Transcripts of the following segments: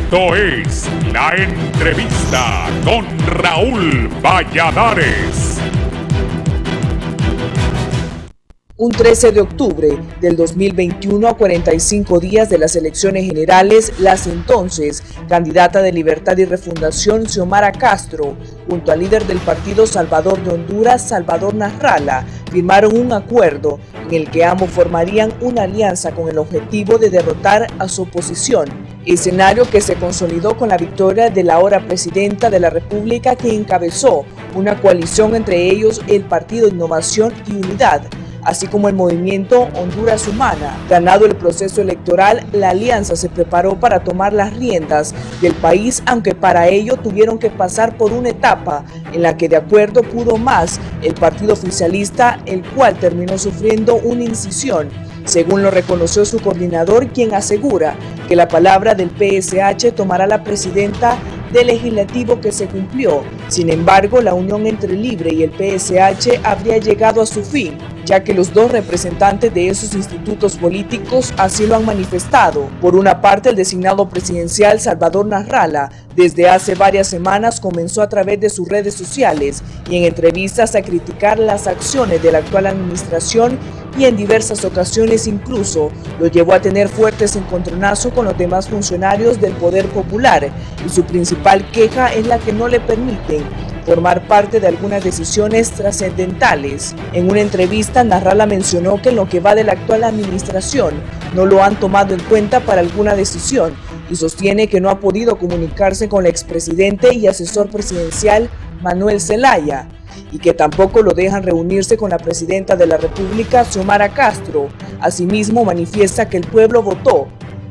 Esto es La Entrevista con Raúl Valladares. Un 13 de octubre del 2021, a 45 días de las elecciones generales, las entonces candidata de Libertad y Refundación, Xiomara Castro, junto al líder del Partido Salvador de Honduras, Salvador Nasralla, firmaron un acuerdo en el que ambos formarían una alianza con el objetivo de derrotar a su oposición, escenario que se consolidó con la victoria de la ahora presidenta de la República, que encabezó una coalición, entre ellos el Partido Innovación y Unidad, así como el movimiento Honduras Humana. Ganado el proceso electoral, la alianza se preparó para tomar las riendas del país, aunque para ello tuvieron que pasar por una etapa en la que de acuerdo pudo más el partido oficialista, el cual terminó sufriendo una incisión, según lo reconoció su coordinador, quien asegura que la palabra del PSH tomará la presidenta del legislativo, que se cumplió. Sin embargo, la unión entre Libre y el PSH habría llegado a su fin, ya que los dos representantes de esos institutos políticos así lo han manifestado. Por una parte, el designado presidencial Salvador Nasralla desde hace varias semanas comenzó a través de sus redes sociales y en entrevistas a criticar las acciones de la actual administración, y en diversas ocasiones incluso lo llevó a tener fuertes encontronazos con los demás funcionarios del Poder Popular, y su principal queja es la que no le permiten formar parte de algunas decisiones trascendentales. En una entrevista, Nasralla mencionó que en lo que va de la actual administración no lo han tomado en cuenta para alguna decisión, y sostiene que no ha podido comunicarse con el expresidente y asesor presidencial Manuel Zelaya, y que tampoco lo dejan reunirse con la presidenta de la República, Xiomara Castro. Asimismo, manifiesta que el pueblo votó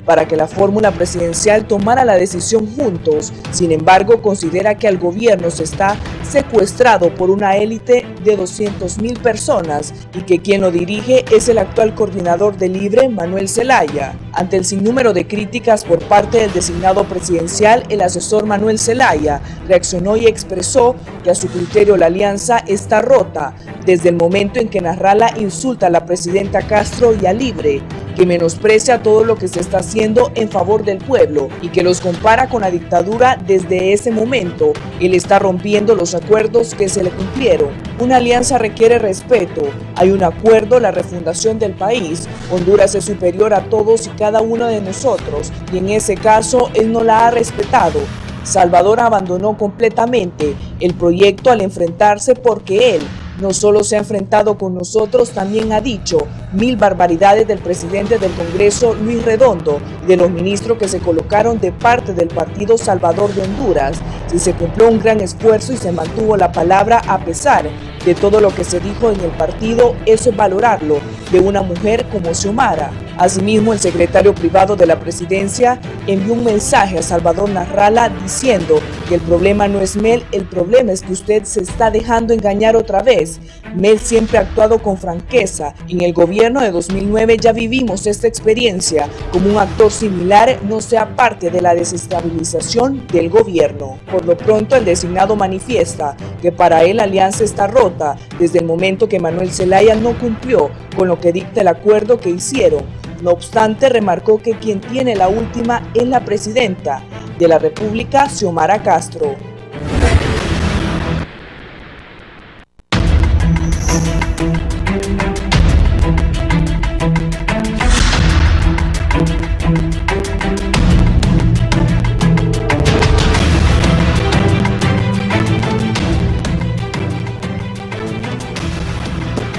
para que la fórmula presidencial tomara la decisión juntos. Sin embargo, considera que al gobierno se está secuestrado por una élite de 200,000 personas y que quien lo dirige es el actual coordinador de Libre, Manuel Zelaya. Ante el sinnúmero de críticas por parte del designado presidencial, el asesor Manuel Zelaya reaccionó y expresó que a su criterio la alianza está rota desde el momento en que Nasralla insulta a la presidenta Castro y a Libre, que menosprecia todo lo que se está haciendo en favor del pueblo y que los compara con la dictadura. Desde ese momento, él está rompiendo los acuerdos que se le cumplieron. Una alianza requiere respeto. Hay un acuerdo, la refundación del país. Honduras es superior a todos y cada uno de nosotros, y en ese caso, él no la ha respetado. Salvador abandonó completamente el proyecto al enfrentarse, porque él no solo se ha enfrentado con nosotros, también ha dicho 1000 barbaridades del presidente del Congreso, Luis Redondo, y de los ministros que se colocaron de parte del Partido Salvador de Honduras. Si se cumplió un gran esfuerzo y se mantuvo la palabra a pesar de todo lo que se dijo en el partido, eso es valorarlo de una mujer como Xiomara. Asimismo, el secretario privado de la presidencia envió un mensaje a Salvador Nasralla diciendo que el problema no es Mel, el problema es que usted se está dejando engañar otra vez. Mel siempre ha actuado con franqueza. En el gobierno de 2009 ya vivimos esta experiencia. Como un actor similar no sea parte de la desestabilización del gobierno. Por lo pronto, el designado manifiesta que para él la alianza está rota desde el momento que Manuel Zelaya no cumplió con lo que dicta el acuerdo que hicieron. No obstante, remarcó que quien tiene la última es la presidenta de la República, Xiomara Castro.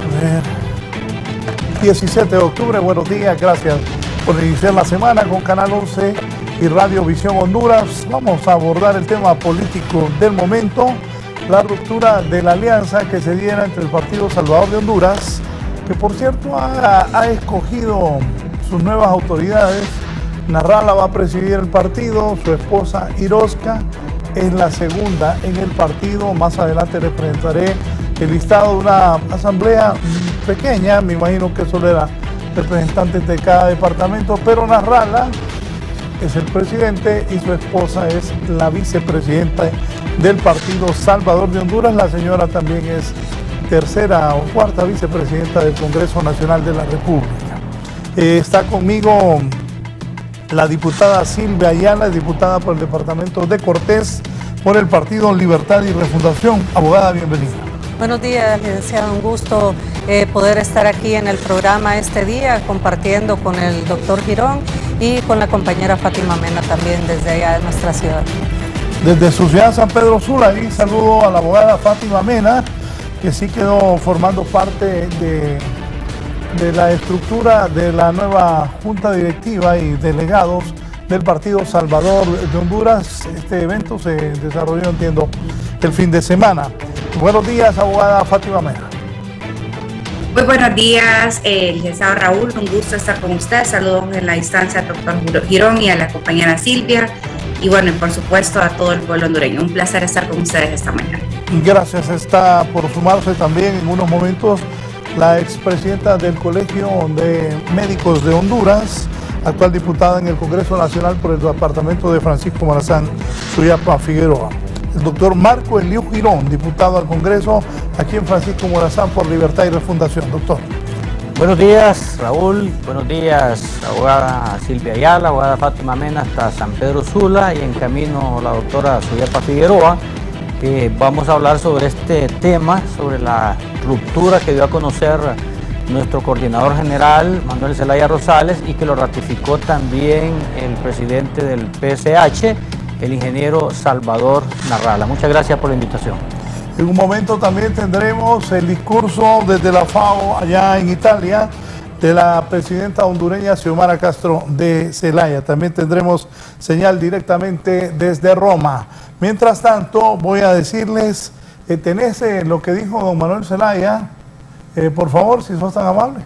A ver. 17 de octubre, buenos días, gracias por iniciar la semana con Canal 11 y Radio Visión Honduras. Vamos a abordar el tema político del momento, la ruptura de la alianza que se diera entre el Partido Salvador de Honduras, que por cierto ha escogido sus nuevas autoridades. Nasralla va a presidir el partido, su esposa Irosca es la segunda en el partido. Más adelante les presentaré el listado de una asamblea pequeña, me imagino que solo eran representantes de cada departamento, pero Nasralla es el presidente y su esposa es la vicepresidenta del Partido Salvador de Honduras. La señora también es tercera o cuarta vicepresidenta del Congreso Nacional de la República. Está conmigo la diputada Silvia Ayala, diputada por el departamento de Cortés, por el Partido Libertad y Refundación. Abogada, bienvenida. Buenos días, licenciado. Un gusto poder estar aquí en el programa este día, compartiendo con el doctor Girón y con la compañera Fátima Mena también desde allá de nuestra ciudad. Desde su ciudad, San Pedro Sula, y saludo a la abogada Fátima Mena, que sí quedó formando parte de la estructura de la nueva junta directiva y delegados del Partido Salvador de Honduras. Este evento se desarrolló, entiendo, el fin de semana. Buenos días, abogada Fátima Mena. Muy buenos días, licenciado Raúl, un gusto estar con usted. Saludos en la distancia al doctor Girón y a la compañera Silvia. Y bueno, por supuesto a todo el pueblo hondureño. Un placer estar con ustedes esta mañana. Gracias. Está por sumarse también en unos momentos la expresidenta del Colegio de Médicos de Honduras, actual diputada en el Congreso Nacional por el departamento de Francisco Morazán Suyapa Figueroa. El doctor Marco Eliú Girón, diputado al Congreso, aquí en Francisco Morazán por Libertad y Refundación. Doctor. Buenos días, Raúl. Buenos días, abogada Silvia Ayala, abogada Fátima Mena hasta San Pedro Sula y en camino la doctora Suyapa Figueroa. Vamos a hablar sobre este tema, sobre la ruptura que dio a conocer nuestro coordinador general, Manuel Zelaya Rosales, y que lo ratificó también el presidente del PSH, el ingeniero Salvador Narrala. Muchas gracias por la invitación. En un momento también tendremos el discurso desde la FAO allá en Italia de la presidenta hondureña Xiomara Castro de Zelaya. También tendremos señal directamente desde Roma. Mientras tanto, voy a decirles, tenés lo que dijo don Manuel Zelaya, por favor, si sos tan amable.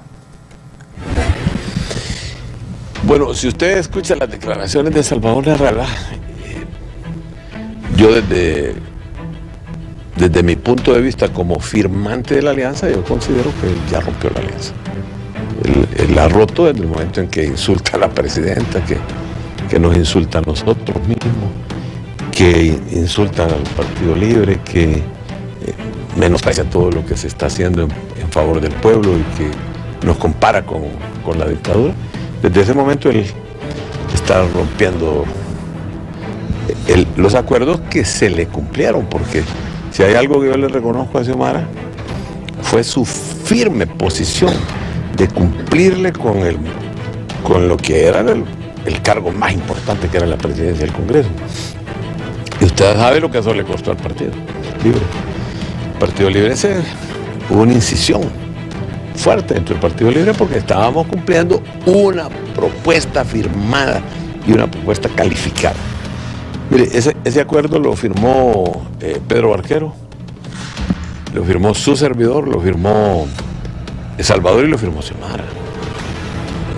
Bueno, si usted escucha las declaraciones de Salvador Narrala, yo desde mi punto de vista como firmante de la alianza, yo considero que él ya rompió la alianza. Él la ha roto desde el momento en que insulta a la presidenta, que nos insulta a nosotros mismos, que insulta al Partido Libre, que menosprecia todo lo que se está haciendo en favor del pueblo y que nos compara con la dictadura. Desde ese momento él está rompiendo los acuerdos que se le cumplieron, porque si hay algo que yo le reconozco a Xiomara fue su firme posición de cumplirle con lo que era el cargo más importante, que era la presidencia del Congreso. Y usted sabe lo que eso le costó al Partido Libre. El Partido Libre hubo una incisión fuerte dentro del Partido Libre porque estábamos cumpliendo una propuesta firmada y una propuesta calificada. Mire, ese acuerdo lo firmó Pedro Barquero, lo firmó su servidor, lo firmó Salvador y lo firmó Xiomara.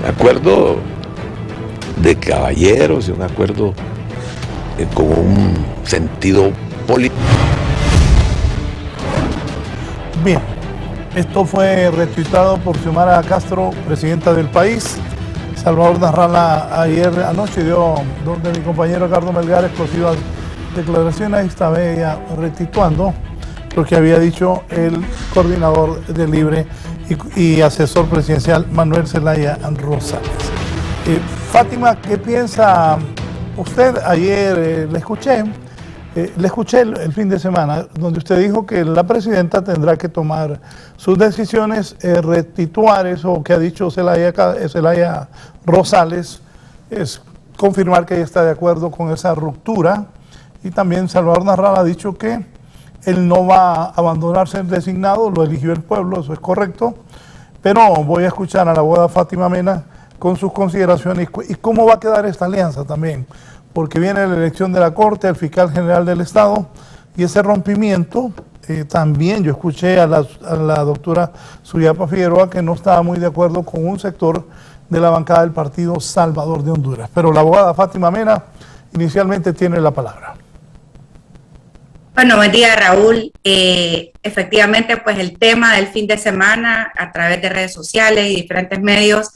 Un acuerdo de caballeros y un acuerdo con un sentido político. Bien, esto fue retuitado por Xiomara Castro, presidenta del país. Salvador Narrala ayer anoche dio, donde mi compañero Ricardo Melgar, explosivas declaraciones. Estaba ella retuitando lo que había dicho el coordinador del Libre y asesor presidencial Manuel Zelaya Rosales. Fátima, ¿qué piensa usted? Ayer le escuché el fin de semana, donde usted dijo que la presidenta tendrá que tomar sus decisiones, restituir eso que ha dicho Zelaya Rosales, es confirmar que ella está de acuerdo con esa ruptura, y también Salvador Narrala ha dicho que él no va a abandonar ser designado, lo eligió el pueblo, eso es correcto, pero voy a escuchar a la abogada Fátima Mena con sus consideraciones y cómo va a quedar esta alianza también, porque viene la elección de la Corte, el fiscal general del Estado, y ese rompimiento, también yo escuché a la doctora Suyapa Figueroa que no estaba muy de acuerdo con un sector de la bancada del Partido Salvador de Honduras. Pero la abogada Fátima Mena inicialmente tiene la palabra. Bueno, buen día, Raúl. Efectivamente, pues el tema del fin de semana a través de redes sociales y diferentes medios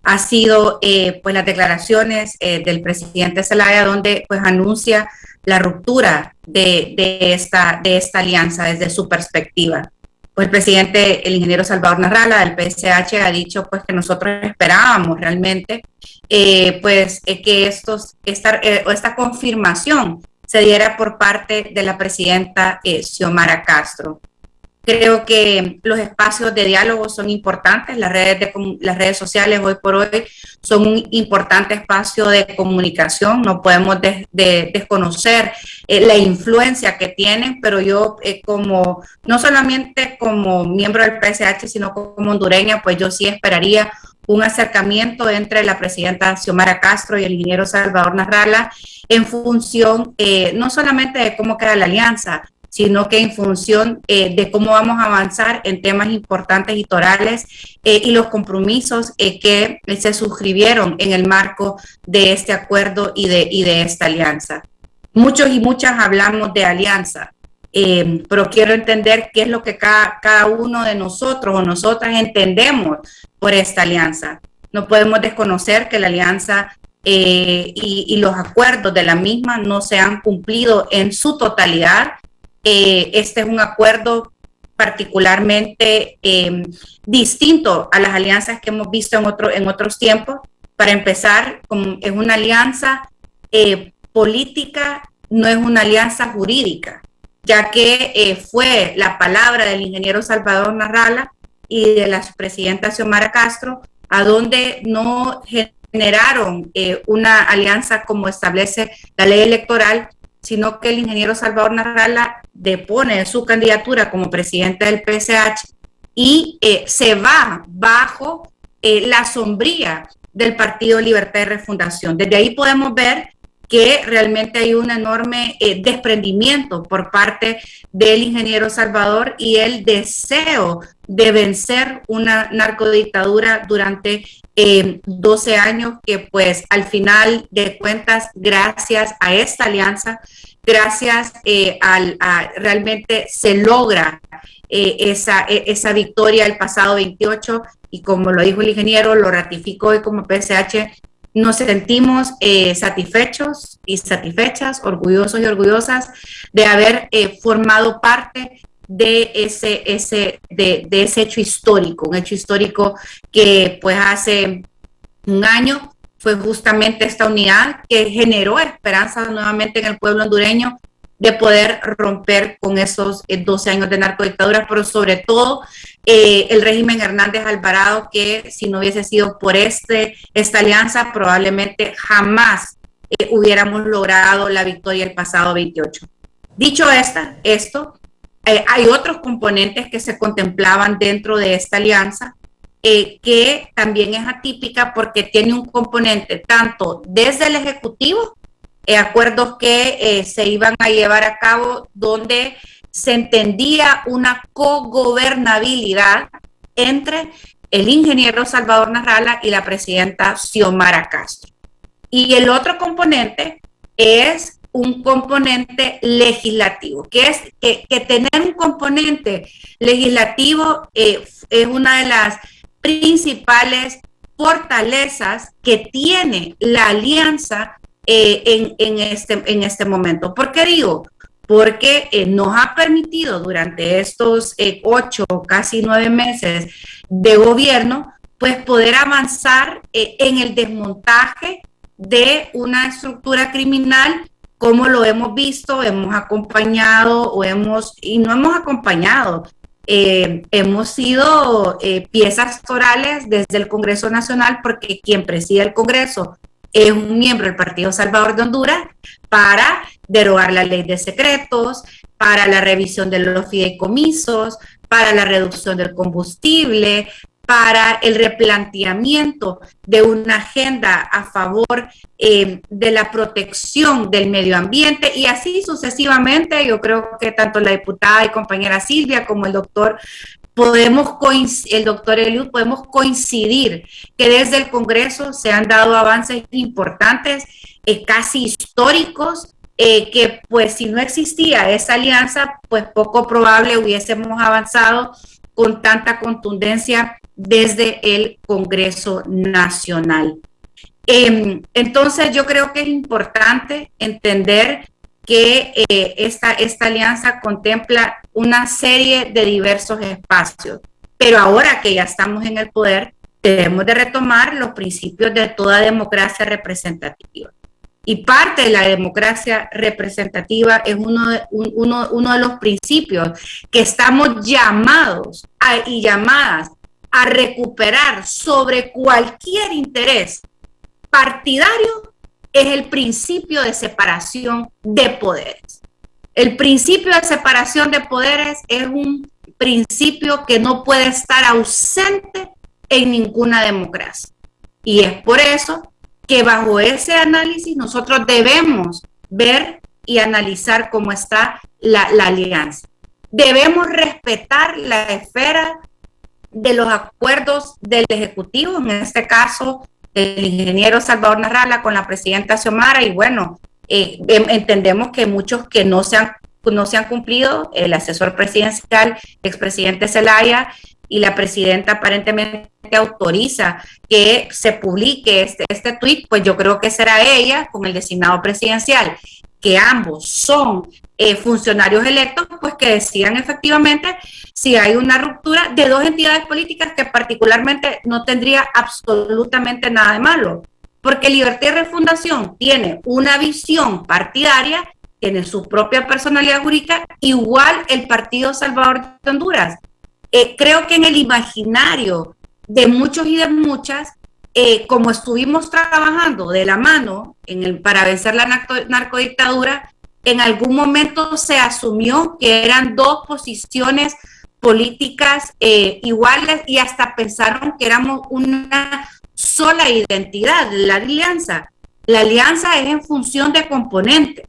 ha sido pues las declaraciones del presidente Zelaya, donde pues anuncia la ruptura de esta alianza desde su perspectiva. pues el presidente, el ingeniero Salvador Narrala del PSH, ha dicho pues que nosotros esperábamos realmente que esta confirmación se diera por parte de la presidenta Xiomara Castro. Creo que los espacios de diálogo son importantes, las redes sociales hoy por hoy son un importante espacio de comunicación, no podemos desconocer la influencia que tienen, pero yo no solamente como miembro del PSH, sino como hondureña, pues yo sí esperaría un acercamiento entre la presidenta Xiomara Castro y el ingeniero Salvador Narrala en función no solamente de cómo queda la alianza, sino que en función de cómo vamos a avanzar en temas importantes y torales y los compromisos que se suscribieron en el marco de este acuerdo y de esta alianza. Muchos y muchas hablamos de alianza, pero quiero entender qué es lo que cada uno de nosotros o nosotras entendemos por esta alianza. No podemos desconocer que la alianza y los acuerdos de la misma no se han cumplido en su totalidad. Este es un acuerdo particularmente distinto a las alianzas que hemos visto en otros tiempos. Para empezar, es una alianza política, no es una alianza jurídica, ya que fue la palabra del ingeniero Salvador Narrala y de la presidenta Xiomara Castro, a donde no generaron una alianza como establece la ley electoral, sino que el ingeniero Salvador Narrala depone su candidatura como presidente del PSH y se va bajo la sombría del Partido Libertad y Refundación. Desde ahí podemos ver que realmente hay un enorme desprendimiento por parte del ingeniero Salvador y el deseo de vencer una narcodictadura durante 12 años que pues al final de cuentas, gracias a esta alianza, gracias a realmente se logra esa victoria el pasado 28 y como lo dijo el ingeniero, lo ratificó hoy como PSH, nos sentimos satisfechos y satisfechas, orgullosos y orgullosas de haber formado parte de ese hecho histórico, un hecho histórico que pues hace un año fue justamente esta unidad que generó esperanza nuevamente en el pueblo hondureño de poder romper con esos 12 años de narcodictadura, pero sobre todo el régimen Hernández Alvarado, que si no hubiese sido por esta alianza, probablemente jamás hubiéramos logrado la victoria el pasado 28. Dicho esto, hay otros componentes que se contemplaban dentro de esta alianza, que también es atípica porque tiene un componente tanto desde el Ejecutivo, acuerdos que se iban a llevar a cabo donde se entendía una cogobernabilidad entre el ingeniero Salvador Narrala y la presidenta Xiomara Castro. Y el otro componente es un componente legislativo, que es que tener un componente legislativo es una de las principales fortalezas que tiene la alianza en este momento. ¿Por qué digo? Porque nos ha permitido durante estos 8, casi 9 meses de gobierno, pues poder avanzar en el desmontaje de una estructura criminal, como lo hemos visto, hemos acompañado y no hemos acompañado, hemos sido piezas torales desde el Congreso Nacional, porque quien preside el Congreso es un miembro del Partido Salvador de Honduras, para derogar la ley de secretos, para la revisión de los fideicomisos, para la reducción del combustible, para el replanteamiento de una agenda a favor de la protección del medio ambiente y así sucesivamente. Yo creo que tanto la diputada y compañera Silvia como el doctor Eliud, podemos coincidir que desde el Congreso se han dado avances importantes, casi históricos, que pues si no existía esa alianza, pues poco probable hubiésemos avanzado con tanta contundencia desde el Congreso Nacional. Entonces yo creo que es importante entender que esta alianza contempla una serie de diversos espacios, pero ahora que ya estamos en el poder, debemos de retomar los principios de toda democracia representativa. Y parte de la democracia representativa es uno de los principios que estamos llamados y llamadas a recuperar sobre cualquier interés partidario, es el principio de separación de poderes. El principio de separación de poderes es un principio que no puede estar ausente en ninguna democracia. Y es por eso que bajo ese análisis nosotros debemos ver y analizar cómo está la alianza. Debemos respetar la esfera de los acuerdos del Ejecutivo, en este caso el ingeniero Salvador Narrala con la presidenta Xiomara, y bueno, entendemos que muchos que no se han cumplido, el asesor presidencial, expresidente Zelaya, y la presidenta aparentemente autoriza que se publique este tuit, pues yo creo que será ella con el designado presidencial, que ambos son funcionarios electos, pues que decidan efectivamente si hay una ruptura de dos entidades políticas que particularmente no tendría absolutamente nada de malo, porque Libertad y Refundación tiene una visión partidaria, tiene su propia personalidad jurídica, igual el Partido Salvador de Honduras. Creo que en el imaginario de muchos y de muchas, como estuvimos trabajando de la mano para vencer la narcodictadura, en algún momento se asumió que eran dos posiciones políticas iguales y hasta pensaron que éramos una sola identidad, la alianza. La alianza es en función de componentes,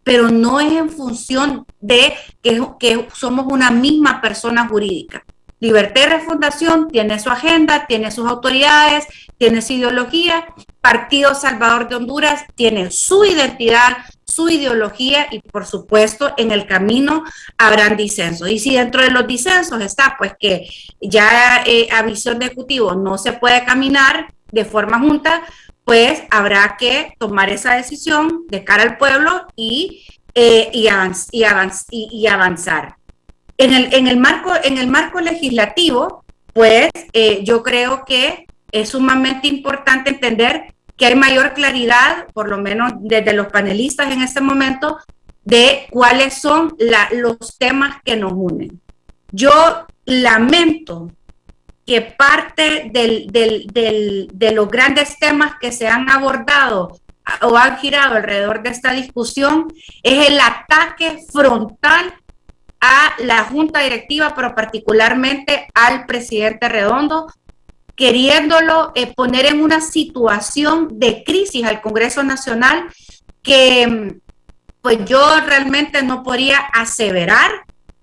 pero no es en función de que somos una misma persona jurídica. Libertad y Refundación tiene su agenda, tiene sus autoridades, tiene su ideología. Partido Salvador de Honduras tiene su identidad, su ideología, y por supuesto en el camino habrán disensos. Y si dentro de los disensos está pues que ya a visión de ejecutivo no se puede caminar de forma junta, pues habrá que tomar esa decisión de cara al pueblo y avanzar. En el marco legislativo, pues yo creo que es sumamente importante entender que hay mayor claridad, por lo menos desde los panelistas en este momento, de cuáles son los temas que nos unen. Yo lamento que parte de los grandes temas que se han abordado o han girado alrededor de esta discusión es el ataque frontal a la Junta Directiva, pero particularmente al presidente Redondo, queriéndolo poner en una situación de crisis al Congreso Nacional que pues yo realmente no podría aseverar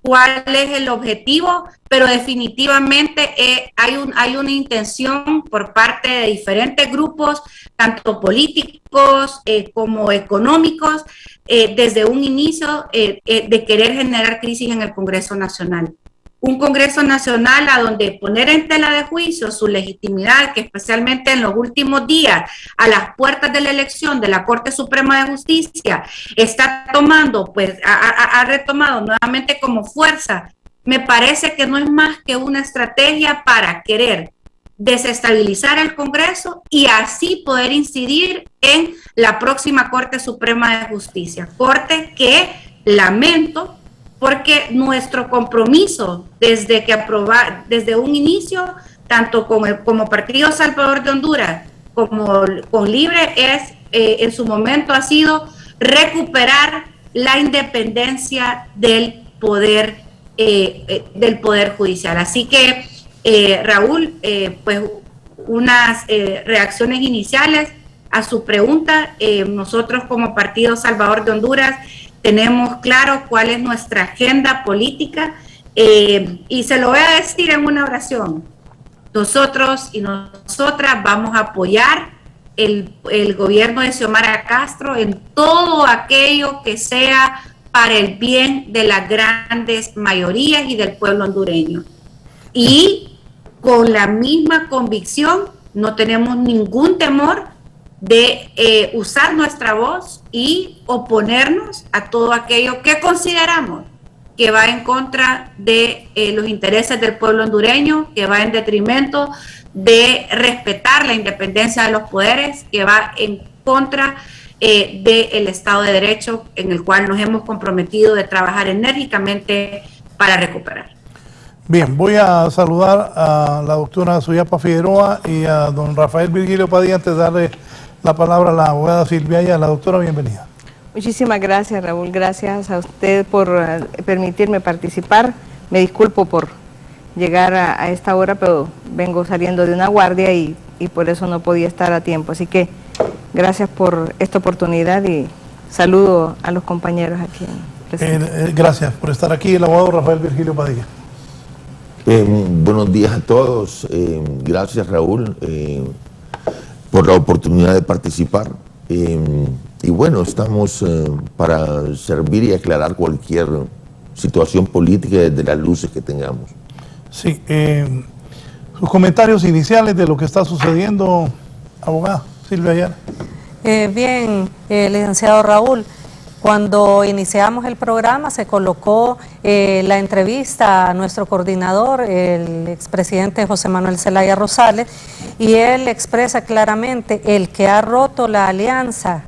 cuál es el objetivo, pero definitivamente hay una intención por parte de diferentes grupos, tanto políticos como económicos, desde un inicio de querer generar crisis en el Congreso Nacional. Un Congreso Nacional a donde poner en tela de juicio su legitimidad, que especialmente en los últimos días, a las puertas de la elección de la Corte Suprema de Justicia, está tomando, pues ha retomado nuevamente como fuerza, me parece que no es más que una estrategia para querer desestabilizar el Congreso y así poder incidir en la próxima Corte Suprema de Justicia. Corte que lamento, porque nuestro compromiso desde un inicio, tanto como Partido Salvador de Honduras como con Libre, en su momento ha sido recuperar la independencia del poder judicial. Así que, Raúl, pues unas reacciones iniciales a su pregunta. Nosotros como Partido Salvador de Honduras tenemos claro cuál es nuestra agenda política y se lo voy a decir en una oración. Nosotros y nosotras vamos a apoyar el gobierno de Xiomara Castro en todo aquello que sea para el bien de las grandes mayorías y del pueblo hondureño. Y con la misma convicción, no tenemos ningún temor de usar nuestra voz y oponernos a todo aquello que consideramos que va en contra de los intereses del pueblo hondureño, que va en detrimento de respetar la independencia de los poderes, que va en contra del Estado de Derecho, en el cual nos hemos comprometido de trabajar enérgicamente para recuperar. Bien, voy a saludar a la doctora Suyapa Figueroa y a don Rafael Virgilio Padilla antes de darle la palabra a la abogada Silvia Ayala. Doctora, bienvenida. Muchísimas gracias, Raúl. Gracias a usted por permitirme participar. Me disculpo por llegar a esta hora, pero vengo saliendo de una guardia y por eso no podía estar a tiempo. Así que gracias por esta oportunidad y saludo a los compañeros aquí presentes. Gracias por estar aquí, el abogado Rafael Virgilio Padilla. Buenos días a todos. Gracias, Raúl, por la oportunidad de participar. Y bueno, estamos para servir y aclarar cualquier situación política desde las luces que tengamos. Sí, sus comentarios iniciales de lo que está sucediendo, abogada Silvia Ayala. Bien, licenciado Raúl, cuando iniciamos el programa se colocó la entrevista a nuestro coordinador, el expresidente José Manuel Zelaya Rosales, y él expresa claramente el que ha roto la alianza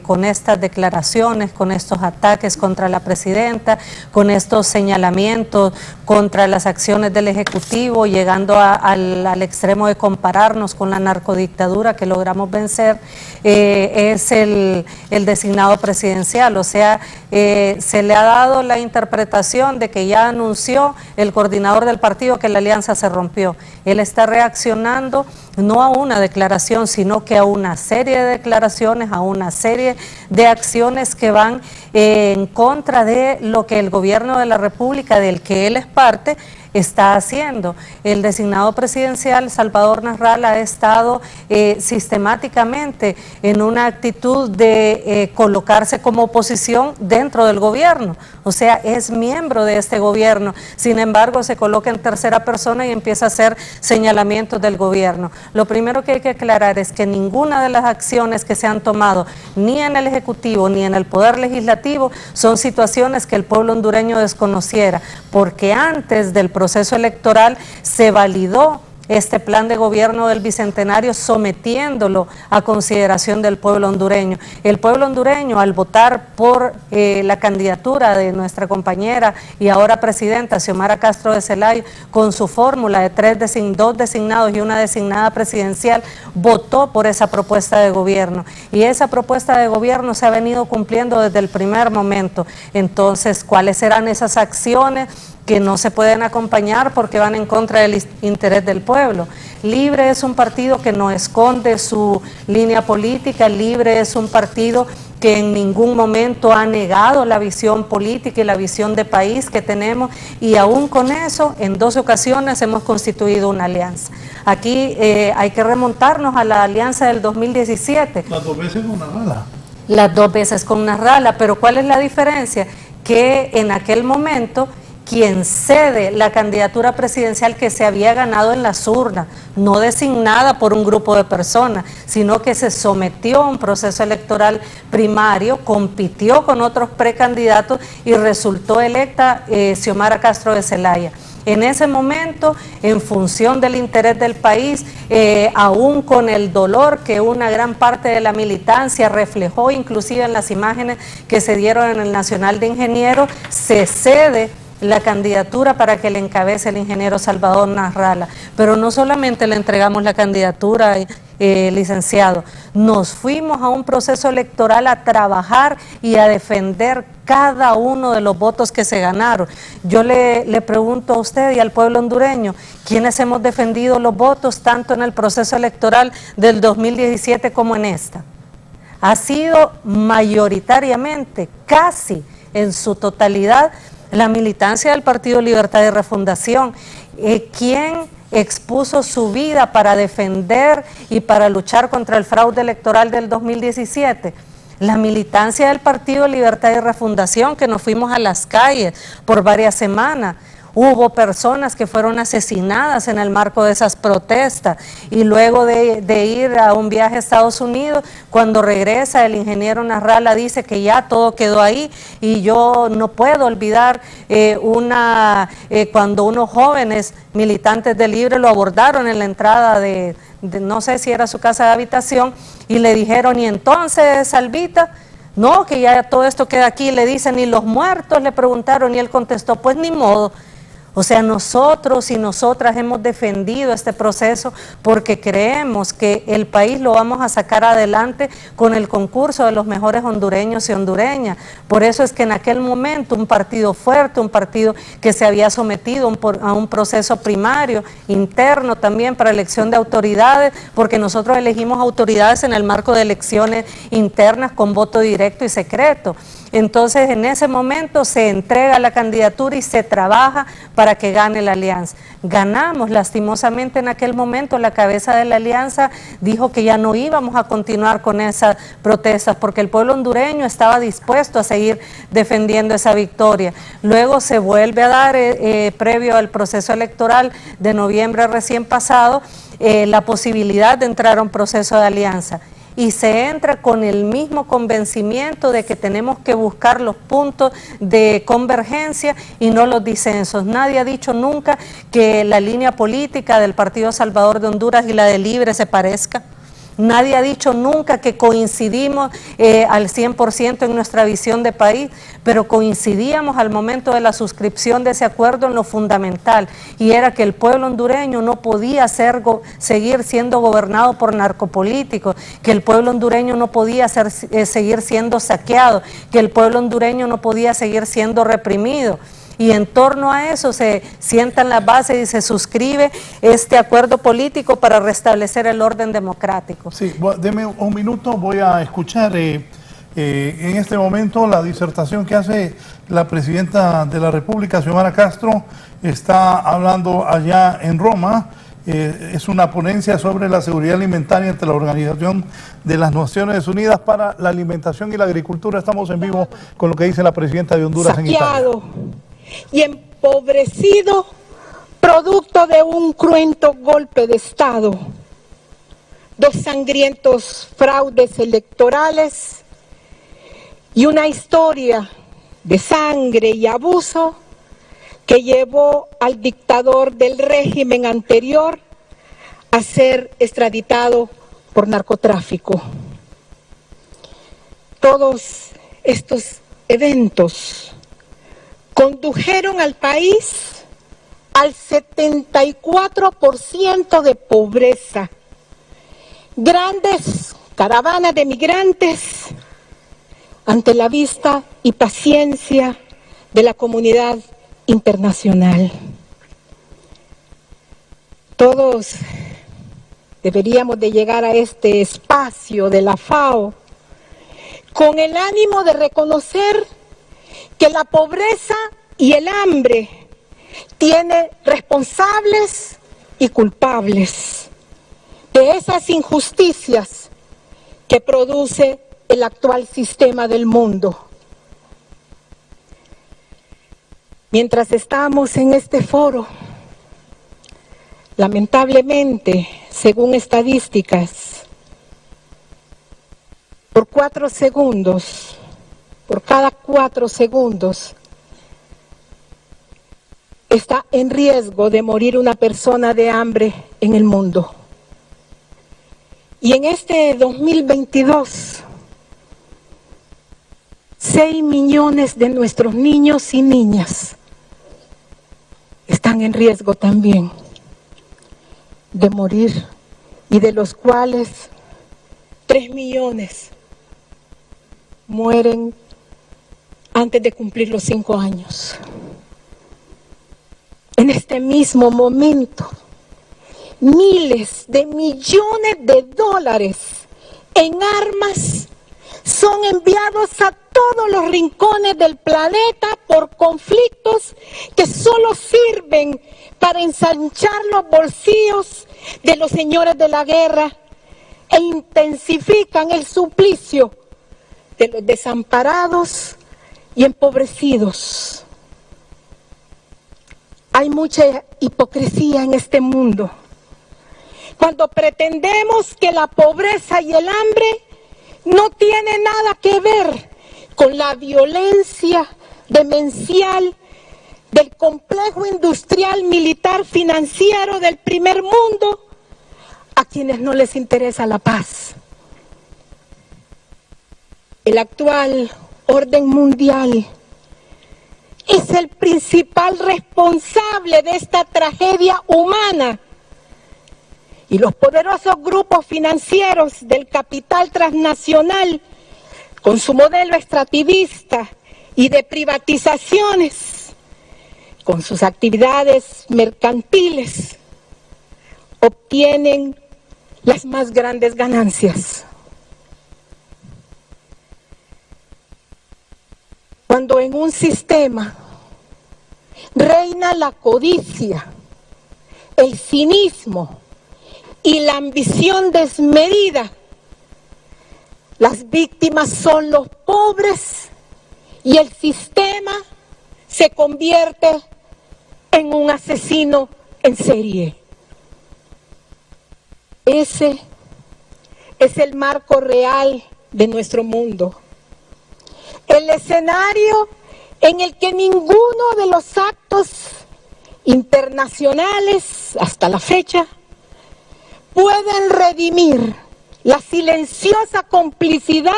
con estas declaraciones, con estos ataques contra la presidenta, con estos señalamientos contra las acciones del Ejecutivo, llegando al extremo de compararnos con la narcodictadura que logramos vencer, es el designado presidencial. O sea, se le ha dado la interpretación de que ya anunció el coordinador del partido que la alianza se rompió. Él está reaccionando no a una declaración, sino que a una serie de declaraciones, a una serie de acciones que van en contra de lo que el gobierno de la República, del que él es parte, está haciendo. El designado presidencial Salvador Nasralla ha estado sistemáticamente en una actitud de colocarse como oposición dentro del gobierno, o sea, es miembro de este gobierno, sin embargo se coloca en tercera persona y empieza a hacer señalamientos del gobierno. Lo primero que hay que aclarar es que ninguna de las acciones que se han tomado, ni en el Ejecutivo ni en el Poder Legislativo, son situaciones que el pueblo hondureño desconociera, porque antes del proceso electoral se validó este plan de gobierno del Bicentenario sometiéndolo a consideración del pueblo hondureño. El pueblo hondureño, al votar por la candidatura de nuestra compañera y ahora presidenta Xiomara Castro de Zelaya, con su fórmula de dos designados y una designada presidencial, votó por esa propuesta de gobierno. Y esa propuesta de gobierno se ha venido cumpliendo desde el primer momento. Entonces, ¿cuáles serán esas acciones que no se pueden acompañar porque van en contra del interés del pueblo? Libre es un partido que no esconde su línea política, Libre es un partido que en ningún momento ha negado la visión política y la visión de país que tenemos, y aún con eso, en 2 ocasiones hemos constituido una alianza. Aquí hay que remontarnos a la alianza del 2017. Las 2 veces con Nasralla. Las 2 veces con Nasralla, pero ¿cuál es la diferencia? Que en aquel momento quien cede la candidatura presidencial que se había ganado en las urnas, no designada por un grupo de personas, sino que se sometió a un proceso electoral primario, compitió con otros precandidatos y resultó electa Xiomara Castro de Zelaya. En ese momento, en función del interés del país, aún con el dolor que una gran parte de la militancia reflejó, inclusive en las imágenes que se dieron en el Nacional de Ingenieros, se cede la candidatura para que le encabece el ingeniero Salvador Nasralla. Pero no solamente le entregamos la candidatura, licenciado, nos fuimos a un proceso electoral a trabajar y a defender cada uno de los votos que se ganaron. Yo le pregunto a usted y al pueblo hondureño, ¿quiénes hemos defendido los votos tanto en el proceso electoral del 2017 como en esta? Ha sido mayoritariamente, casi en su totalidad, la militancia del Partido Libertad y Refundación, quien expuso su vida para defender y para luchar contra el fraude electoral del 2017. La militancia del Partido Libertad y Refundación, que nos fuimos a las calles por varias semanas. Hubo personas que fueron asesinadas en el marco de esas protestas, y luego de ir a un viaje a Estados Unidos, cuando regresa el ingeniero Nasrallah dice que ya todo quedó ahí. Y yo no puedo olvidar cuando unos jóvenes militantes de Libre lo abordaron en la entrada de no sé si era su casa de habitación, y le dijeron: ¿y entonces, Salvita? No, que ya todo esto queda aquí. Le dicen: ¿y los muertos? Le preguntaron, y él contestó: pues ni modo. O sea, nosotros y nosotras hemos defendido este proceso porque creemos que el país lo vamos a sacar adelante con el concurso de los mejores hondureños y hondureñas. Por eso es que en aquel momento un partido fuerte, un partido que se había sometido a un proceso primario, interno también para elección de autoridades, porque nosotros elegimos autoridades en el marco de elecciones internas con voto directo y secreto. Entonces, en ese momento se entrega la candidatura y se trabaja para que gane la alianza. Ganamos, lastimosamente en aquel momento la cabeza de la alianza dijo que ya no íbamos a continuar con esas protestas porque el pueblo hondureño estaba dispuesto a seguir defendiendo esa victoria. Luego se vuelve a dar, previo al proceso electoral de noviembre recién pasado, la posibilidad de entrar a un proceso de alianza. Y se entra con el mismo convencimiento de que tenemos que buscar los puntos de convergencia y no los disensos. Nadie ha dicho nunca que la línea política del Partido Salvador de Honduras y la de Libre se parezca. Nadie ha dicho nunca que coincidimos al 100% en nuestra visión de país, pero coincidíamos al momento de la suscripción de ese acuerdo en lo fundamental, y era que el pueblo hondureño no podía seguir siendo gobernado por narcopolíticos, que el pueblo hondureño no podía seguir siendo saqueado, que el pueblo hondureño no podía seguir siendo reprimido. Y en torno a eso se sientan las bases y se suscribe este acuerdo político para restablecer el orden democrático. Sí, deme un minuto, voy a escuchar en este momento la disertación que hace la presidenta de la República, Xiomara Castro. Está hablando allá en Roma. Es una ponencia sobre la seguridad alimentaria ante la Organización de las Naciones Unidas para la Alimentación y la Agricultura. Estamos en vivo con lo que dice la presidenta de Honduras en Italia. Y empobrecido, producto de un cruento golpe de Estado, 2 sangrientos fraudes electorales y una historia de sangre y abuso que llevó al dictador del régimen anterior a ser extraditado por narcotráfico. Todos estos eventos condujeron al país al 74% de pobreza, grandes caravanas de migrantes ante la vista y paciencia de la comunidad internacional. Todos deberíamos de llegar a este espacio de la FAO con el ánimo de reconocer que la pobreza y el hambre tiene responsables y culpables de esas injusticias que produce el actual sistema del mundo. Mientras estamos en este foro, lamentablemente, según estadísticas, por cada 4 segundos, está en riesgo de morir una persona de hambre en el mundo. Y en este 2022, 6 millones de nuestros niños y niñas están en riesgo también de morir, y de los cuales 3 millones mueren antes de cumplir los 5 años. En este mismo momento, miles de millones de dólares en armas son enviados a todos los rincones del planeta por conflictos que solo sirven para ensanchar los bolsillos de los señores de la guerra e intensifican el suplicio de los desamparados y empobrecidos. Hay mucha hipocresía en este mundo. Cuando pretendemos que la pobreza y el hambre no tienen nada que ver con la violencia demencial del complejo industrial, militar, financiero del primer mundo, a quienes no les interesa la paz. El actual orden mundial es el principal responsable de esta tragedia humana, y los poderosos grupos financieros del capital transnacional, con su modelo extractivista y de privatizaciones, con sus actividades mercantiles, obtienen las más grandes ganancias. Cuando en un sistema reina la codicia, el cinismo y la ambición desmedida, las víctimas son los pobres y el sistema se convierte en un asesino en serie. Ese es el marco real de nuestro mundo. El escenario en el que ninguno de los actos internacionales hasta la fecha pueden redimir la silenciosa complicidad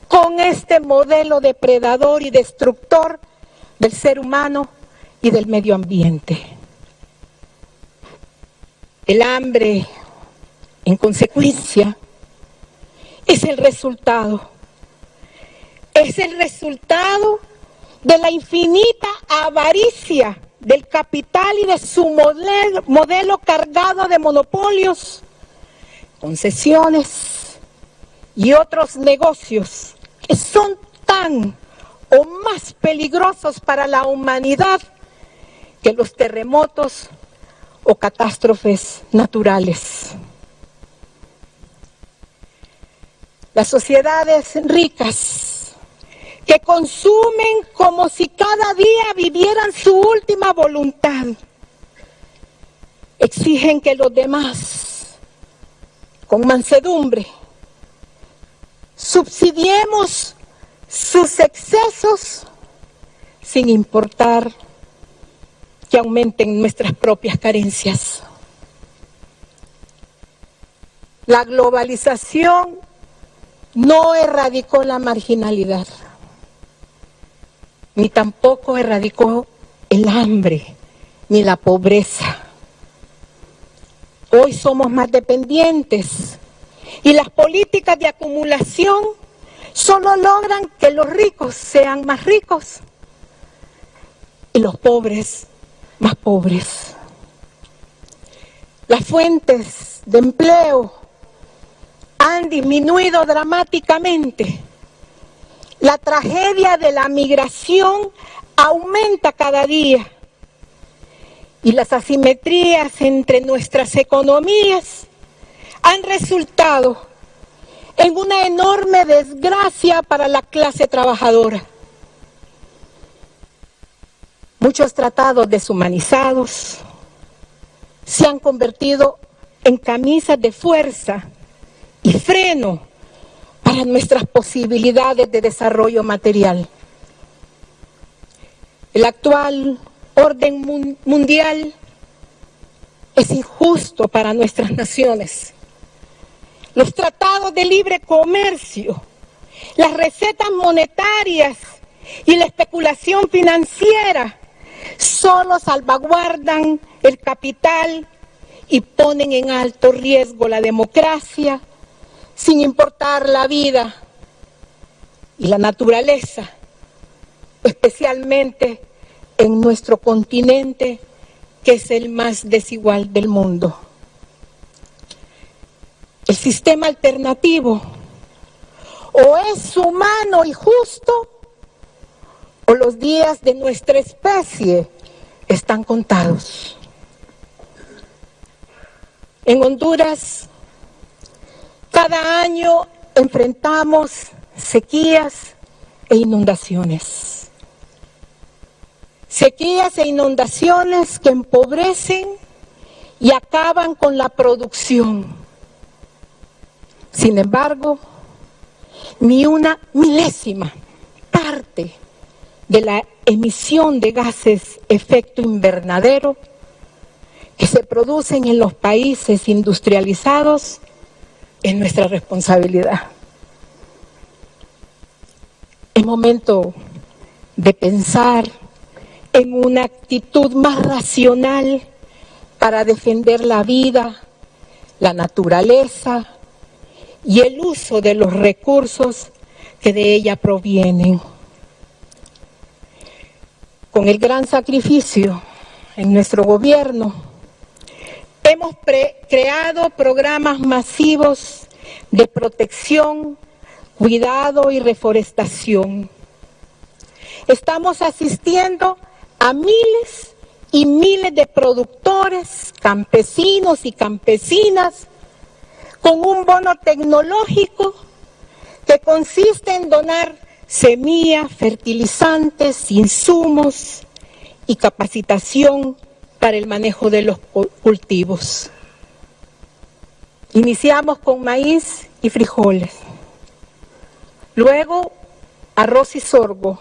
con este modelo depredador y destructor del ser humano y del medio ambiente. El hambre, en consecuencia, es el resultado de la infinita avaricia del capital y de su modelo cargado de monopolios, concesiones y otros negocios que son tan o más peligrosos para la humanidad que los terremotos o catástrofes naturales. Las sociedades ricas que consumen como si cada día vivieran su última voluntad, exigen que los demás, con mansedumbre, subsidiemos sus excesos sin importar que aumenten nuestras propias carencias. La globalización no erradicó la marginalidad, ni tampoco erradicó el hambre, ni la pobreza. Hoy somos más dependientes y las políticas de acumulación solo logran que los ricos sean más ricos y los pobres más pobres. Las fuentes de empleo han disminuido dramáticamente. La tragedia de la migración aumenta cada día y las asimetrías entre nuestras economías han resultado en una enorme desgracia para la clase trabajadora. Muchos tratados deshumanizados se han convertido en camisas de fuerza y freno para nuestras posibilidades de desarrollo material. El actual orden mundial es injusto para nuestras naciones. Los tratados de libre comercio, las recetas monetarias y la especulación financiera solo salvaguardan el capital y ponen en alto riesgo la democracia, sin importar la vida y la naturaleza, especialmente en nuestro continente, que es el más desigual del mundo. El sistema alternativo o es humano y justo, o los días de nuestra especie están contados. En Honduras, cada año enfrentamos sequías e inundaciones. sequías e inundaciones que empobrecen y acaban con la producción. Sin embargo, ni una milésima parte de la emisión de gases efecto invernadero que se producen en los países industrializados es nuestra responsabilidad. Es momento de pensar en una actitud más racional para defender la vida, la naturaleza y el uso de los recursos que de ella provienen. Con el gran sacrificio en nuestro gobierno, hemos creado programas masivos de protección, cuidado y reforestación. Estamos asistiendo a miles y miles de productores, campesinos y campesinas con un bono tecnológico que consiste en donar semillas, fertilizantes, insumos y capacitación para el manejo de los cultivos. Iniciamos con maíz y frijoles, luego arroz y sorgo,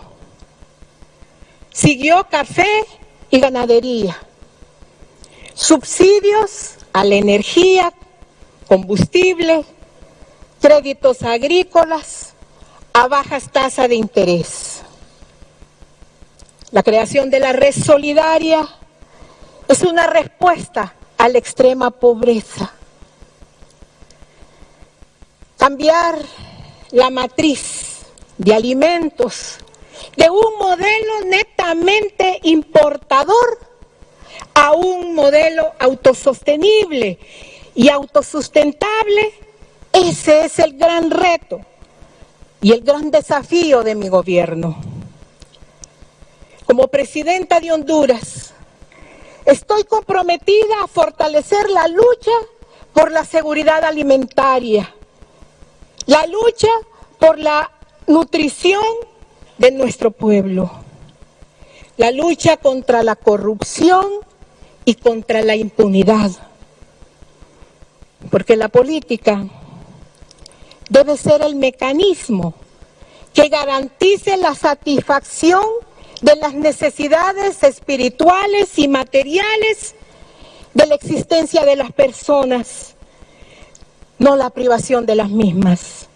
siguió café y ganadería, subsidios a la energía, combustible, créditos agrícolas a bajas tasas de interés. La creación de la red solidaria es una respuesta a la extrema pobreza. Cambiar la matriz de alimentos de un modelo netamente importador a un modelo autosostenible y autosustentable, ese es el gran reto y el gran desafío de mi gobierno. Como presidenta de Honduras, estoy comprometida a fortalecer la lucha por la seguridad alimentaria, la lucha por la nutrición de nuestro pueblo, la lucha contra la corrupción y contra la impunidad, porque la política debe ser el mecanismo que garantice la satisfacción de las necesidades espirituales y materiales de la existencia de las personas, no la privación de las mismas.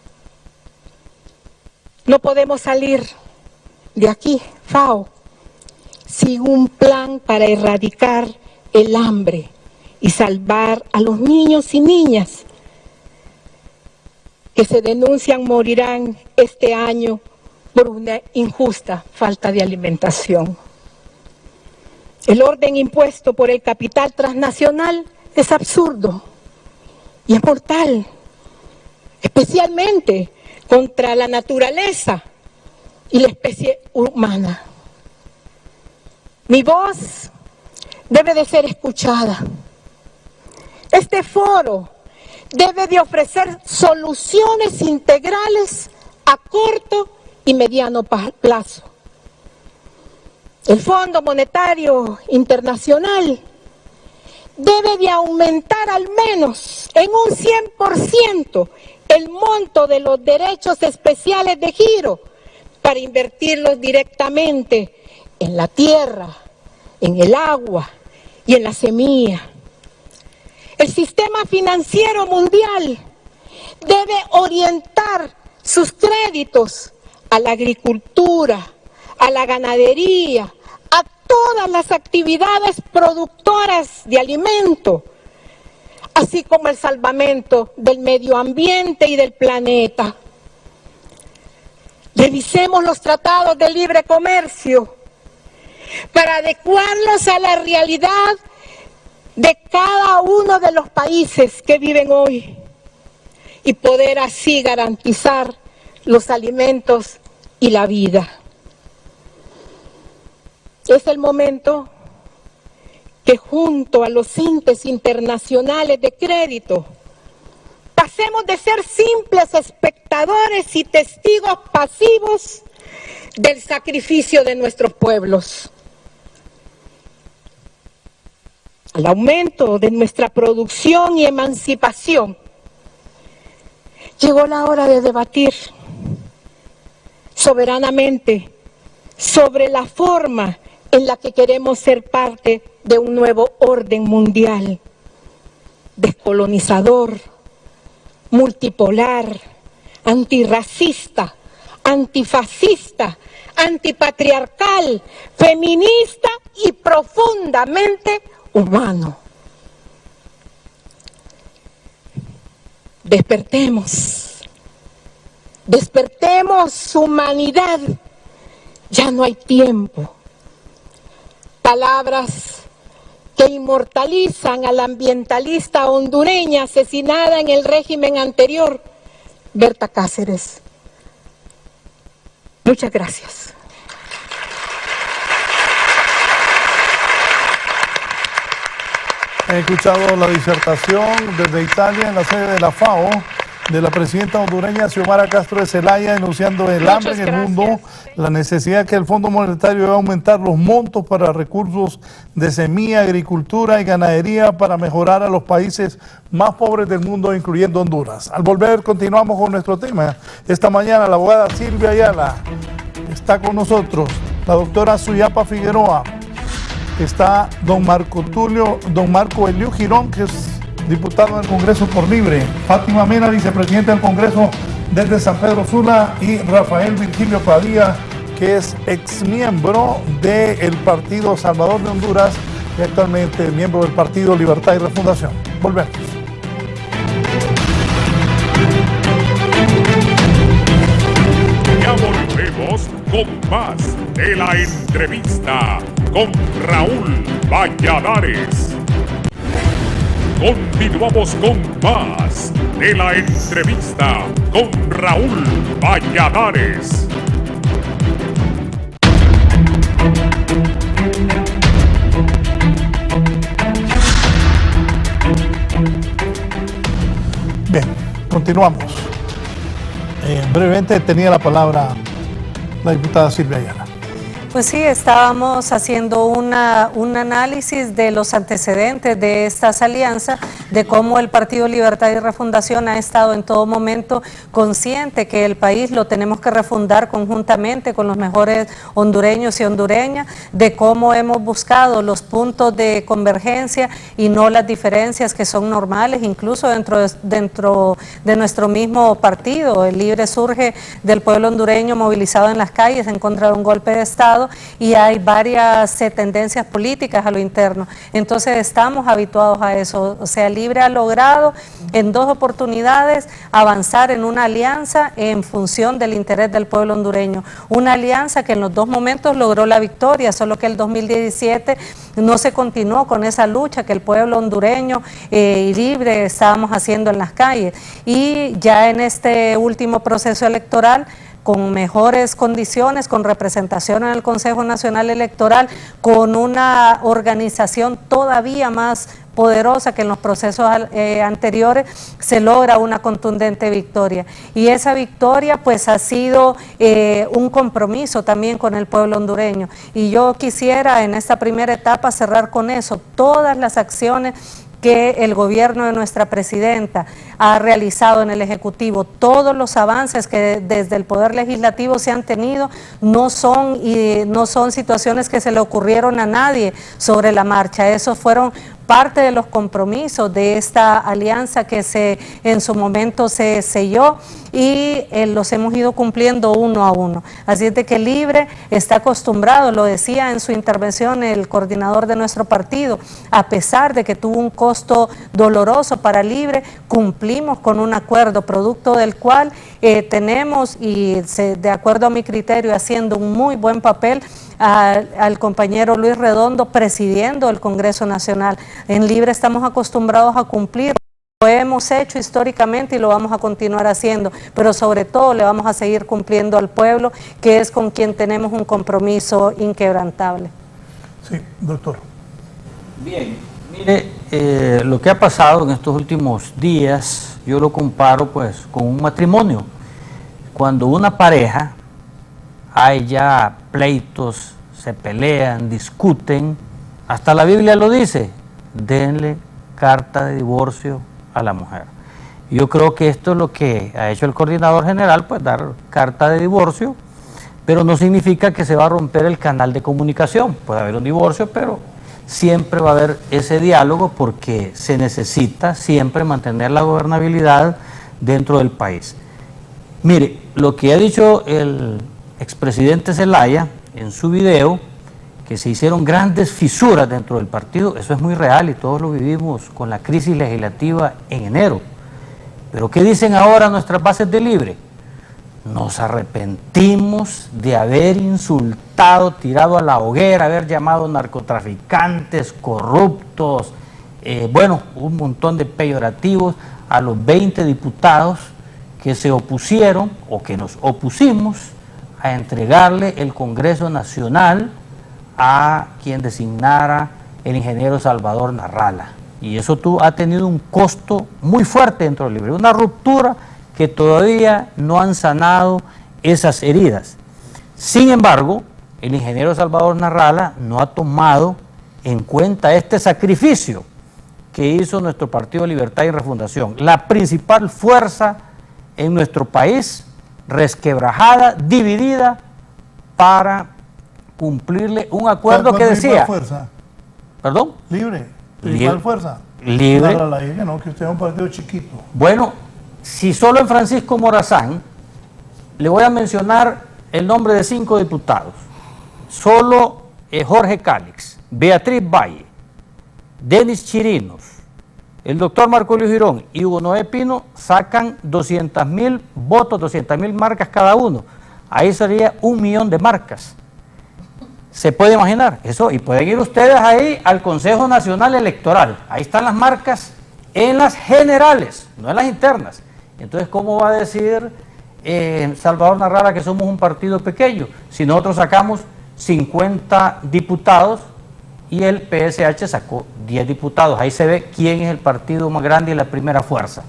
No podemos salir de aquí, FAO, sin un plan para erradicar el hambre y salvar a los niños y niñas que se denuncian morirán este año por una injusta falta de alimentación. El orden impuesto por el capital transnacional es absurdo y es mortal, especialmente contra la naturaleza y la especie humana. Mi voz debe de ser escuchada. Este foro debe de ofrecer soluciones integrales a corto y mediano plazo. El Fondo Monetario Internacional debe de aumentar al menos en un 100% el monto de los derechos especiales de giro para invertirlos directamente en la tierra, en el agua y en la semilla. El sistema financiero mundial debe orientar sus créditos a la agricultura, a la ganadería, a todas las actividades productoras de alimento, así como el salvamento del medio ambiente y del planeta. Revisemos los tratados de libre comercio para adecuarlos a la realidad de cada uno de los países que viven hoy y poder así garantizar los alimentos y la vida. Es el momento que junto a los índices internacionales de crédito pasemos de ser simples espectadores y testigos pasivos del sacrificio de nuestros pueblos. al aumento de nuestra producción y emancipación, llegó la hora de debatir soberanamente sobre la forma en la que queremos ser parte de un nuevo orden mundial, descolonizador, multipolar, antirracista, antifascista, antipatriarcal, feminista y profundamente humano. Despertemos, despertemos, humanidad, ya no hay tiempo. Palabras que inmortalizan a la ambientalista hondureña asesinada en el régimen anterior, Berta Cáceres. Muchas gracias. He escuchado la disertación desde Italia en la sede de la FAO de la presidenta hondureña Xiomara Castro de Zelaya, denunciando el hambre en el mundo, la necesidad que el Fondo Monetario debe aumentar los montos para recursos de semilla, agricultura y ganadería para mejorar a los países más pobres del mundo, incluyendo Honduras. Al volver continuamos con nuestro tema. Esta mañana la abogada Silvia Ayala está con nosotros, la doctora Suyapa Figueroa, está don Marco Eliu Girón, que es diputado del Congreso por Libre, Fátima Mena, vicepresidenta del Congreso desde San Pedro Sula, y Rafael Virgilio Padilla, que es exmiembro del Partido Salvador de Honduras y actualmente miembro del Partido Libertad y Refundación. Volvemos. Ya volvemos con más de la entrevista con Raúl Valladares. Continuamos con más de la entrevista con Raúl Valladares. Bien, continuamos. Brevemente tenía la palabra la diputada Silvia Ayala. Pues sí, estábamos haciendo un análisis de los antecedentes de estas alianzas, de cómo el Partido Libertad y Refundación ha estado en todo momento consciente que el país lo tenemos que refundar conjuntamente con los mejores hondureños y hondureñas, de cómo hemos buscado los puntos de convergencia y no las diferencias que son normales, incluso dentro de nuestro mismo partido. El Libre surge del pueblo hondureño movilizado en las calles en contra de un golpe de Estado, y hay varias tendencias políticas a lo interno. Entonces estamos habituados a eso. O sea, Libre ha logrado en 2 oportunidades avanzar en una alianza en función del interés del pueblo hondureño. Una alianza que en los 2 momentos logró la victoria, solo que el 2017 no se continuó con esa lucha que el pueblo hondureño y Libre estábamos haciendo en las calles. Y ya en este último proceso electoral, con mejores condiciones, con representación en el Consejo Nacional Electoral, con una organización todavía más poderosa que en los procesos anteriores, se logra una contundente victoria. Y esa victoria pues ha sido un compromiso también con el pueblo hondureño. Y yo quisiera en esta primera etapa cerrar con eso, todas las acciones que el gobierno de nuestra presidenta ha realizado en el Ejecutivo, todos los avances que desde el Poder Legislativo se han tenido, no son situaciones que se le ocurrieron a nadie sobre la marcha. Esos fueron parte de los compromisos de esta alianza que en su momento se selló, y los hemos ido cumpliendo uno a uno. Así es de que Libre está acostumbrado, lo decía en su intervención el coordinador de nuestro partido, a pesar de que tuvo un costo doloroso para Libre, cumplimos con un acuerdo, producto del cual tenemos, y de acuerdo a mi criterio, haciendo un muy buen papel, al compañero Luis Redondo presidiendo el Congreso Nacional. En Libre estamos acostumbrados a cumplir. Lo hemos hecho históricamente y lo vamos a continuar haciendo, pero sobre todo le vamos a seguir cumpliendo al pueblo, que es con quien tenemos un compromiso inquebrantable. Sí, doctor. Bien, mire, lo que ha pasado en estos últimos días, yo lo comparo pues con un matrimonio. Cuando una pareja hay ya pleitos, se pelean, discuten, hasta la Biblia lo dice, denle carta de divorcio a la mujer. Yo creo que esto es lo que ha hecho el coordinador general, pues dar carta de divorcio, pero no significa que se va a romper el canal de comunicación. Puede haber un divorcio, pero siempre va a haber ese diálogo porque se necesita siempre mantener la gobernabilidad dentro del país. Mire, lo que ha dicho el expresidente Zelaya en su video, que se hicieron grandes fisuras dentro del partido, eso es muy real y todos lo vivimos con la crisis legislativa en enero. Pero ¿qué dicen ahora nuestras bases de Libre? Nos arrepentimos de haber insultado, tirado a la hoguera, haber llamado narcotraficantes, corruptos, bueno, un montón de peyorativos a los 20 diputados que se opusieron o que nos opusimos a entregarle el Congreso Nacional a quien designara el ingeniero Salvador Narrala. Y eso ha tenido un costo muy fuerte dentro del Libre, una ruptura que todavía no han sanado esas heridas. Sin embargo, el ingeniero Salvador Narrala no ha tomado en cuenta este sacrificio que hizo nuestro Partido Libertad y Refundación, la principal fuerza en nuestro país, resquebrajada, dividida, para cumplirle un acuerdo que decía... fuerza? ¿Perdón? Libre. ¿Principal fuerza? Libre. No, que usted es un partido chiquito. Bueno, si solo en Francisco Morazán, le voy a mencionar el nombre de 5 diputados. Solo Jorge Cálix, Beatriz Valle, Denis Chirinos, el doctor Marco Luis Girón y Hugo Noé Pino sacan 200,000 votos, 200,000 marcas cada uno. Ahí sería 1 millón de marcas. ¿Se puede imaginar eso? Y pueden ir ustedes ahí al Consejo Nacional Electoral. Ahí están las marcas en las generales, no en las internas. Entonces, ¿cómo va a decir Salvador Narrala que somos un partido pequeño? Si nosotros sacamos 50 diputados y el PSH sacó 10 diputados. Ahí se ve quién es el partido más grande y la primera fuerza.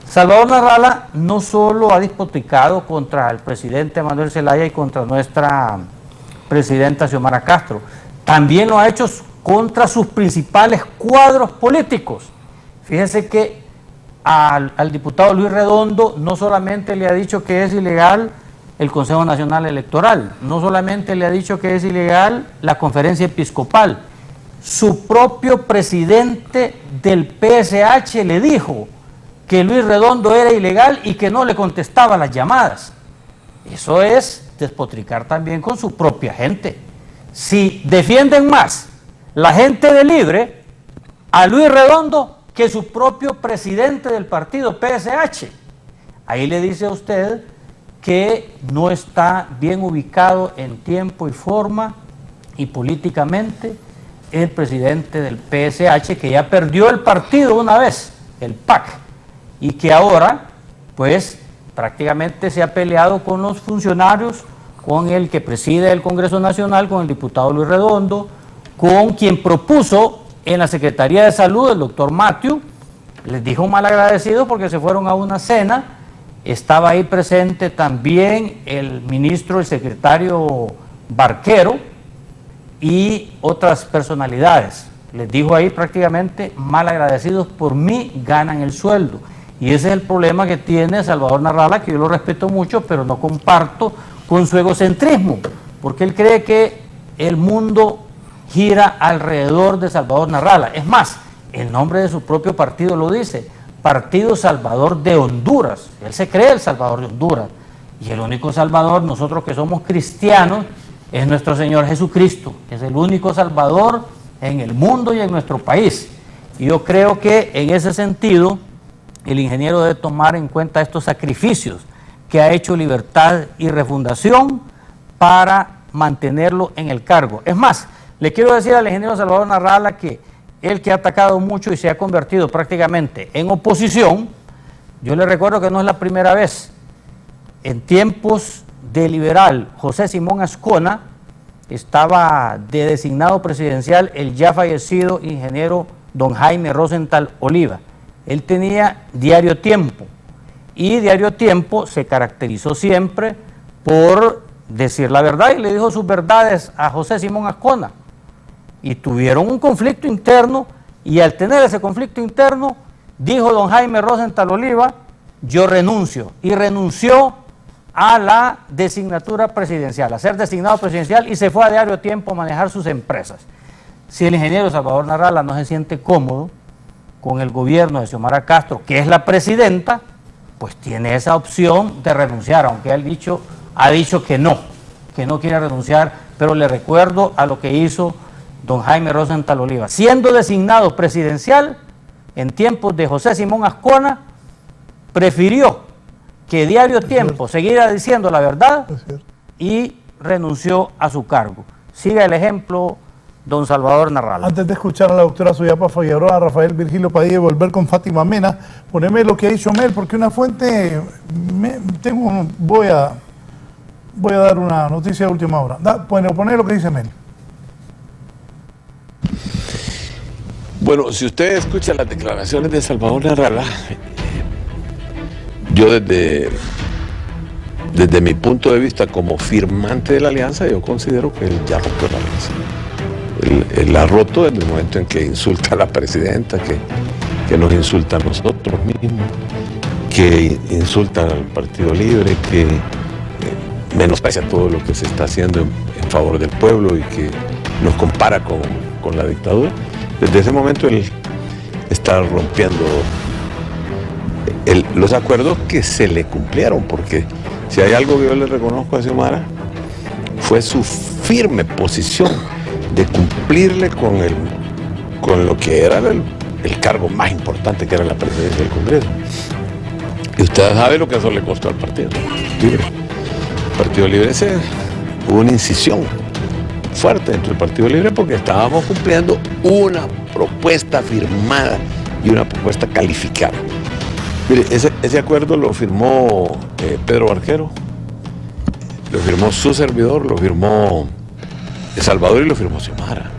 Salvador Narrala no solo ha despotricado contra el presidente Manuel Zelaya y contra nuestra presidenta Xiomara Castro, también lo ha hecho contra sus principales cuadros políticos. Fíjense que al diputado Luis Redondo no solamente le ha dicho que es ilegal el Consejo Nacional Electoral, no solamente le ha dicho que es ilegal la conferencia episcopal, su propio presidente del PSH le dijo que Luis Redondo era ilegal y que no le contestaba las llamadas. Eso es despotricar también con su propia gente. Si defienden más la gente de Libre a Luis Redondo que su propio presidente del partido PSH, ahí le dice a usted que no está bien ubicado en tiempo y forma y políticamente el presidente del PSH, que ya perdió el partido una vez, el PAC, y que ahora pues prácticamente se ha peleado con los funcionarios, con el que preside el Congreso Nacional, con el diputado Luis Redondo, con quien propuso en la Secretaría de Salud, el doctor Matthew. Les dijo mal agradecidos porque se fueron a una cena. Estaba ahí presente también el ministro, el secretario Barquero y otras personalidades. Les dijo ahí prácticamente mal agradecidos, por mí ganan el sueldo. Y ese es el problema que tiene Salvador Narrala, que yo lo respeto mucho, pero no comparto con su egocentrismo, porque él cree que el mundo gira alrededor de Salvador Narrala. Es más, el nombre de su propio partido lo dice, Partido Salvador de Honduras. Él se cree el Salvador de Honduras. Y el único Salvador, nosotros que somos cristianos, es nuestro Señor Jesucristo. Es el único Salvador en el mundo y en nuestro país. Y yo creo que en ese sentido el ingeniero debe tomar en cuenta estos sacrificios que ha hecho Libertad y Refundación para mantenerlo en el cargo. Es más, le quiero decir al ingeniero Salvador Narrala que él, que ha atacado mucho y se ha convertido prácticamente en oposición, yo le recuerdo que no es la primera vez. En tiempos de liberal José Simón Ascona estaba de designado presidencial el ya fallecido ingeniero don Jaime Rosenthal Oliva. Él tenía Diario Tiempo, y Diario Tiempo se caracterizó siempre por decir la verdad, y le dijo sus verdades a José Simón Ascona, y tuvieron un conflicto interno, Y al tener ese conflicto interno, dijo don Jaime Rosenthal Oliva, yo renuncio, y renunció a la designatura presidencial, a ser designado presidencial, y se fue a Diario Tiempo a manejar sus empresas. Si el ingeniero Salvador Narrala no se siente cómodo con el gobierno de Xiomara Castro, que es la presidenta, pues tiene esa opción de renunciar, aunque él ha dicho que no quiere renunciar, pero le recuerdo a lo que hizo don Jaime Rosenthal Oliva. Siendo designado presidencial, en tiempos de José Simón Azcona, prefirió que Diario Tiempo siguiera diciendo la verdad y renunció a su cargo. Siga el ejemplo, don Salvador Narrala. Antes de escuchar a la doctora Suyapa Figueroa, a Rafael Virgilio Padilla y volver con Fátima Mena, poneme lo que ha dicho Mel, porque una fuente, voy a dar una noticia de última hora. Poné lo que dice Mel. Bueno, si usted escucha las declaraciones de Salvador Narrala, yo desde mi punto de vista como firmante de la alianza, yo considero que él ya rompió la alianza. Él la ha roto en el momento en que insulta a la presidenta, que nos insulta a nosotros mismos, que insulta al Partido Libre, que menosprecia todo lo que se está haciendo en favor del pueblo y que nos compara con la dictadura. Desde ese momento él está rompiendo los acuerdos que se le cumplieron, porque si hay algo que yo le reconozco a Xiomara, fue su firme posición de cumplirle con lo que era el cargo más importante, que era la presidencia del Congreso. Y usted sabe lo que eso le costó al Partido Libre. El Partido Libre hubo una incisión fuerte dentro del Partido Libre porque estábamos cumpliendo una propuesta firmada y una propuesta calificada. Mire, ese acuerdo lo firmó Pedro Barquero, lo firmó su servidor, lo firmó Salvador y lo firmó Xiomara.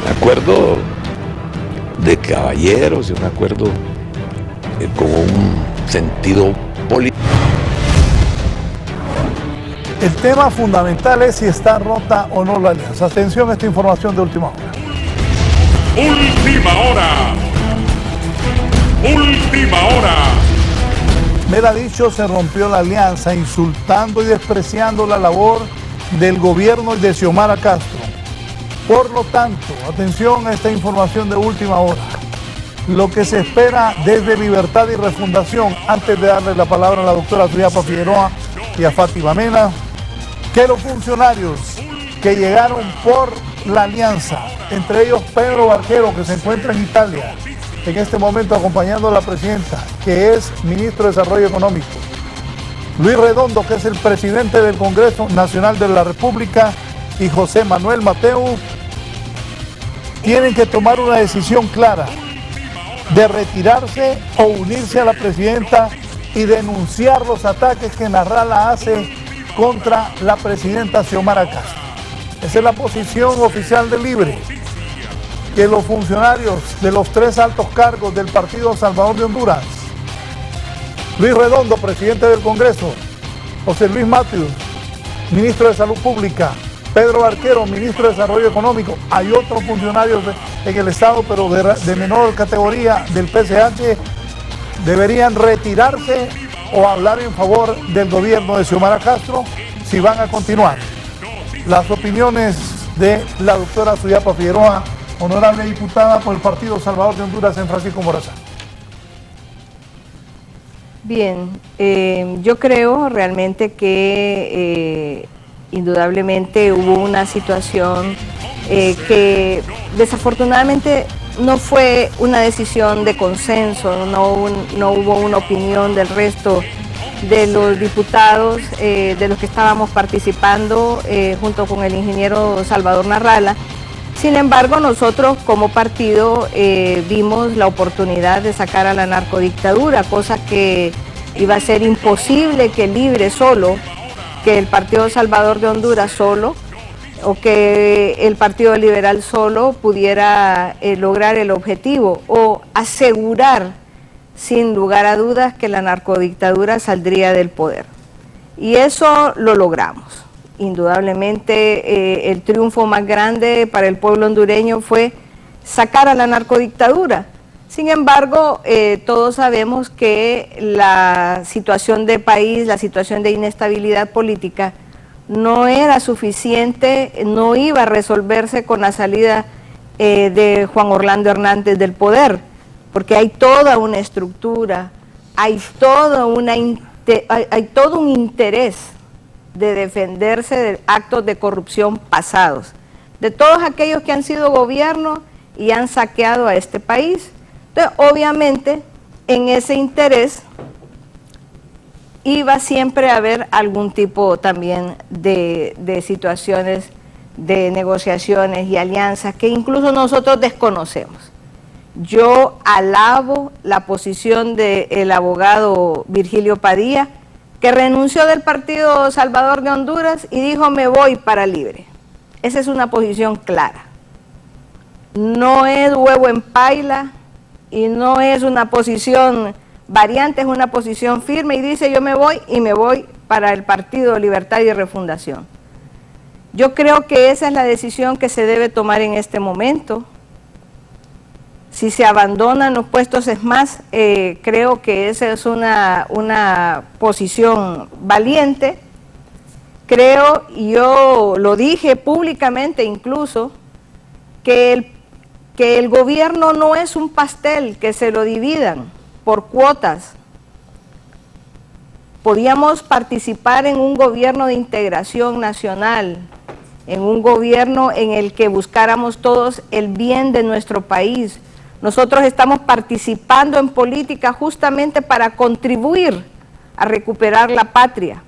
Un acuerdo de caballeros y un acuerdo con un sentido político. El tema fundamental es si está rota o no la alianza. Atención a esta información de última hora. Última hora. Última hora. Mel ha dicho se rompió la alianza, insultando y despreciando la labor del gobierno y de Xiomara Castro. Por lo tanto, atención a esta información de última hora. Lo que se espera desde Libertad y Refundación, antes de darle la palabra a la doctora Suyapa Figueroa y a Fátima Mena, que los funcionarios que llegaron por la alianza, entre ellos Pedro Barquero, que se encuentra en Italia, en este momento acompañando a la presidenta, que es ministro de Desarrollo Económico, Luis Redondo, que es el presidente del Congreso Nacional de la República, y José Manuel Mateu, tienen que tomar una decisión clara de retirarse o unirse a la presidenta y denunciar los ataques que Narrala hace contra la presidenta Xiomara Castro. Esa es la posición oficial del Libre, que los funcionarios de los 3 altos cargos del Partido Salvador de Honduras, Luis Redondo, presidente del Congreso, José Luis Mateu, ministro de Salud Pública, Pedro Barquero, ministro de Desarrollo Económico, hay otros funcionarios en el Estado, pero de menor categoría del PCH, deberían retirarse o hablar en favor del gobierno de Xiomara Castro si van a continuar. Las opiniones de la doctora Suyapa Figueroa, honorable diputada por el Partido Salvador de Honduras en Francisco Morazán. Bien, yo creo realmente que indudablemente hubo una situación que desafortunadamente no fue una decisión de consenso, no hubo una opinión del resto de los diputados, de los que estábamos participando junto con el ingeniero Salvador Narrala. Sin embargo, nosotros como partido vimos la oportunidad de sacar a la narcodictadura, cosa que iba a ser imposible que Libre solo, que el Partido Salvador de Honduras solo, o que el Partido Liberal solo pudiera lograr el objetivo o asegurar sin lugar a dudas que la narcodictadura saldría del poder. Y eso lo logramos. Indudablemente el triunfo más grande para el pueblo hondureño fue sacar a la narcodictadura. Sin embargo, todos sabemos que la situación de país, la situación de inestabilidad política no era suficiente, no iba a resolverse con la salida de Juan Orlando Hernández del poder, porque hay toda una estructura, hay todo un interés de defenderse de actos de corrupción pasados, de todos aquellos que han sido gobierno y han saqueado a este país. Entonces, obviamente, en ese interés iba siempre a haber algún tipo también de situaciones de negociaciones y alianzas que incluso nosotros desconocemos. Yo alabo la posición del abogado Virgilio Padilla, que renunció del Partido Salvador de Honduras y dijo: me voy para Libre. Esa es una posición clara. No es huevo en paila y no es una posición variante, es una posición firme y dice: yo me voy y me voy para el Partido Libertad y Refundación. Yo creo que esa es la decisión que se debe tomar en este momento. Si se abandonan los puestos, es más, creo que esa es una posición valiente. Creo, y yo lo dije públicamente incluso, que el gobierno no es un pastel que se lo dividan por cuotas. Podíamos participar en un gobierno de integración nacional, en un gobierno en el que buscáramos todos el bien de nuestro país. Nosotros estamos participando en política justamente para contribuir a recuperar la patria,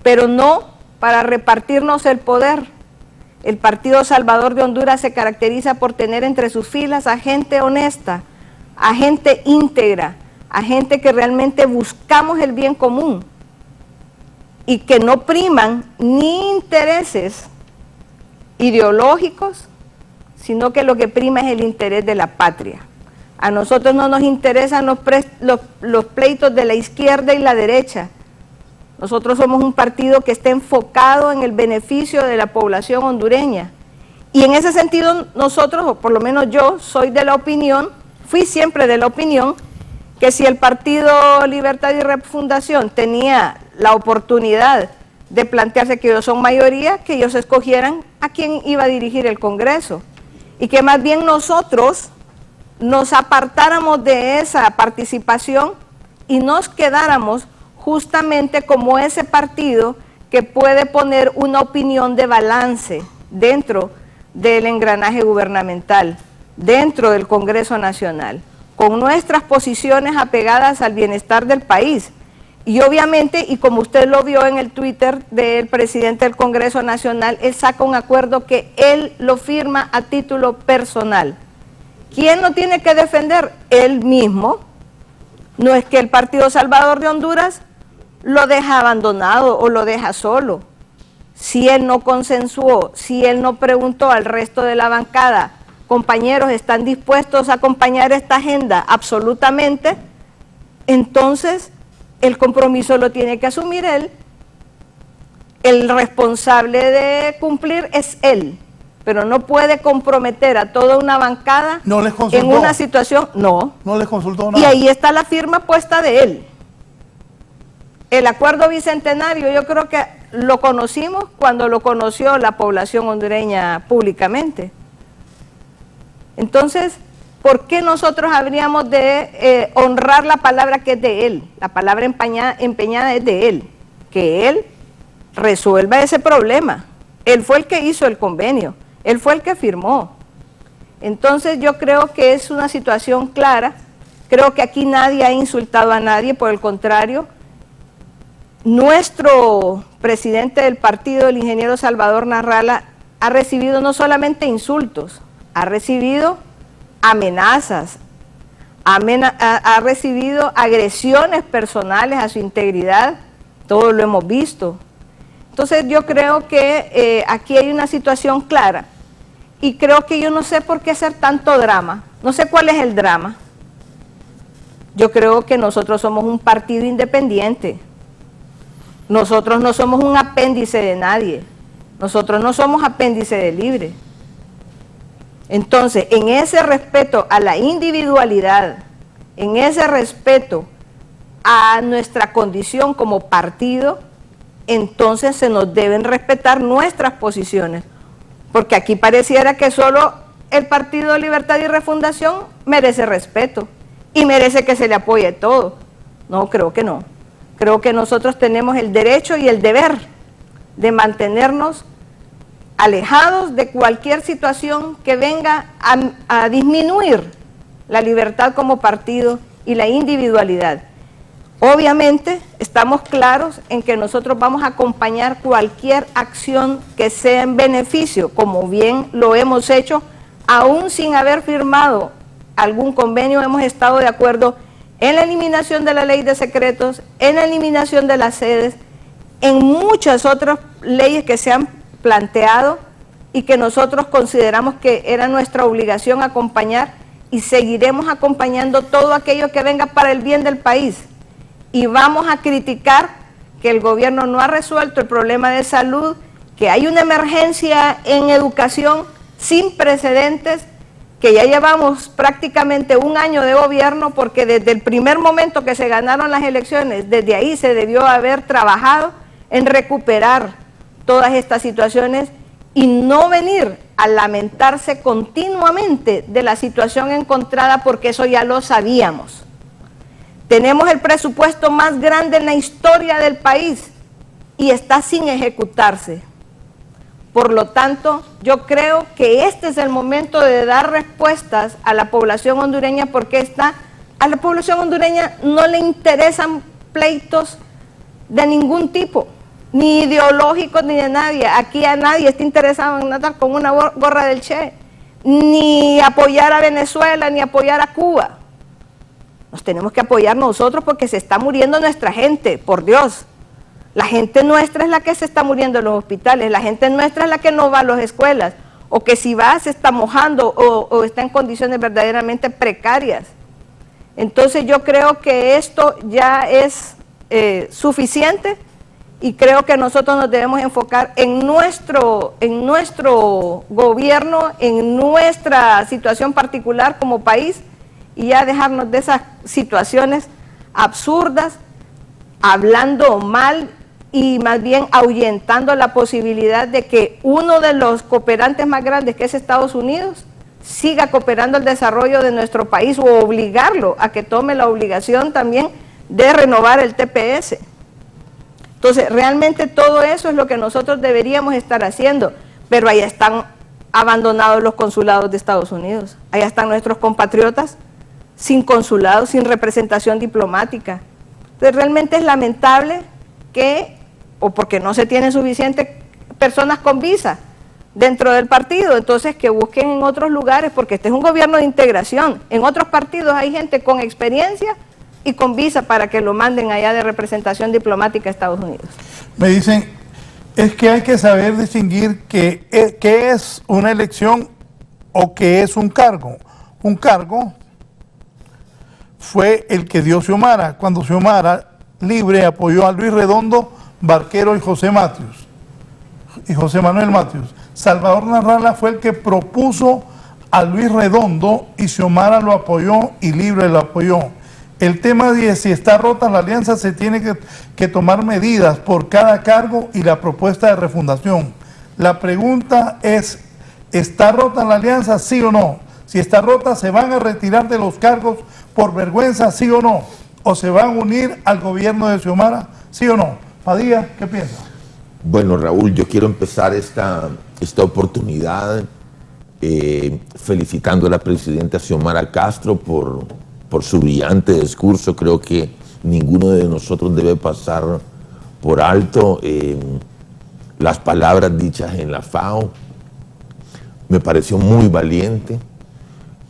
pero no para repartirnos el poder. El Partido Salvador de Honduras se caracteriza por tener entre sus filas a gente honesta, a gente íntegra, a gente que realmente buscamos el bien común y que no priman ni intereses ideológicos, sino que lo que prima es el interés de la patria. A nosotros no nos interesan los pleitos de la izquierda y la derecha. Nosotros somos un partido que está enfocado en el beneficio de la población hondureña. Y en ese sentido nosotros, o por lo menos yo, soy de la opinión, fui siempre de la opinión, que si el Partido Libertad y Refundación tenía la oportunidad de plantearse que ellos son mayoría, que ellos escogieran a quién iba a dirigir el Congreso. Y que más bien nosotros nos apartáramos de esa participación y nos quedáramos justamente como ese partido que puede poner una opinión de balance dentro del engranaje gubernamental, dentro del Congreso Nacional, con nuestras posiciones apegadas al bienestar del país. Y obviamente, y como usted lo vio en el Twitter del presidente del Congreso Nacional, él saca un acuerdo que él lo firma a título personal. ¿Quién lo tiene que defender? Él mismo. No es que el Partido Salvador de Honduras lo deja abandonado o lo deja solo. Si él no consensuó, si él no preguntó al resto de la bancada, compañeros, ¿están dispuestos a acompañar esta agenda? Absolutamente. Entonces, el compromiso lo tiene que asumir él. El responsable de cumplir es él, pero no puede comprometer a toda una bancada en una situación. No les consultó nada. Y ahí está la firma puesta de él. El acuerdo bicentenario, yo creo que lo conocimos cuando lo conoció la población hondureña públicamente. Entonces, ¿por qué nosotros habríamos de honrar la palabra que es de él? La palabra empeñada es de él, que él resuelva ese problema. Él fue el que hizo el convenio, él fue el que firmó. Entonces yo creo que es una situación clara, creo que aquí nadie ha insultado a nadie, por el contrario, nuestro presidente del partido, el ingeniero Salvador Narrala, ha recibido no solamente insultos, ha recibido amenazas, ha recibido agresiones personales a su integridad, todo lo hemos visto. Entonces yo creo que aquí hay una situación clara y creo que yo no sé por qué hacer tanto drama, no sé cuál es el drama. Yo creo que nosotros somos un partido independiente, nosotros no somos un apéndice de nadie, nosotros no somos apéndice de Libre. Entonces, en ese respeto a la individualidad, en ese respeto a nuestra condición como partido, entonces se nos deben respetar nuestras posiciones, porque aquí pareciera que solo el Partido Libertad y Refundación merece respeto y merece que se le apoye todo. No, creo que no. Creo que nosotros tenemos el derecho y el deber de mantenernos alejados de cualquier situación que venga a disminuir la libertad como partido y la individualidad. Obviamente estamos claros en que nosotros vamos a acompañar cualquier acción que sea en beneficio, como bien lo hemos hecho, aún sin haber firmado algún convenio. Hemos estado de acuerdo en la eliminación de la ley de secretos, en la eliminación de las sedes, en muchas otras leyes que se han planteado y que nosotros consideramos que era nuestra obligación acompañar, y seguiremos acompañando todo aquello que venga para el bien del país. Y vamos a criticar que el gobierno no ha resuelto el problema de salud, que hay una emergencia en educación sin precedentes, que ya llevamos prácticamente un año de gobierno, porque desde el primer momento que se ganaron las elecciones, desde ahí se debió haber trabajado en recuperar todas estas situaciones y no venir a lamentarse continuamente de la situación encontrada, porque eso ya lo sabíamos. Tenemos el presupuesto más grande en la historia del país y está sin ejecutarse. Por lo tanto, yo creo que este es el momento de dar respuestas a la población hondureña, porque a la población hondureña no le interesan pleitos de ningún tipo, ni ideológicos ni de nadie. Aquí a nadie está interesado en andar con una gorra del Che, ni apoyar a Venezuela, ni apoyar a Cuba. Nos tenemos que apoyar nosotros, porque se está muriendo nuestra gente, por Dios. La gente nuestra es la que se está muriendo en los hospitales, la gente nuestra es la que no va a las escuelas, o que si va se está mojando o está en condiciones verdaderamente precarias. Entonces yo creo que esto ya es suficiente, y creo que nosotros nos debemos enfocar en nuestro gobierno, en nuestra situación particular como país, y ya dejarnos de esas situaciones absurdas, hablando mal y más bien ahuyentando la posibilidad de que uno de los cooperantes más grandes, que es Estados Unidos, siga cooperando el desarrollo de nuestro país, o obligarlo a que tome la obligación también de renovar el TPS. Entonces, realmente todo eso es lo que nosotros deberíamos estar haciendo, pero allá están abandonados los consulados de Estados Unidos, allá están nuestros compatriotas sin consulado, sin representación diplomática. Entonces, realmente es lamentable que, o porque no se tienen suficientes personas con visa dentro del partido, entonces que busquen en otros lugares, porque este es un gobierno de integración. En otros partidos hay gente con experiencia y con visa para que lo manden allá de representación diplomática a Estados Unidos. Me dicen, es que hay que saber distinguir qué es una elección o qué es un cargo. Un cargo fue el que dio Xiomara, cuando Xiomara Libre apoyó a Luis Redondo, Barquero y José Manuel Matius. Salvador Narrala fue el que propuso a Luis Redondo y Xiomara lo apoyó y Libre lo apoyó. El tema de si está rota la alianza, se tiene que tomar medidas por cada cargo y la propuesta de refundación. La pregunta es, ¿está rota la alianza, sí o no? Si está rota, ¿se van a retirar de los cargos por vergüenza, sí o no? ¿O se van a unir al gobierno de Xiomara, sí o no? Padilla, ¿qué piensa? Bueno, Raúl, yo quiero empezar esta oportunidad felicitando a la presidenta Xiomara Castro por su brillante discurso. Creo que ninguno de nosotros debe pasar por alto las palabras dichas en la FAO. Me pareció muy valiente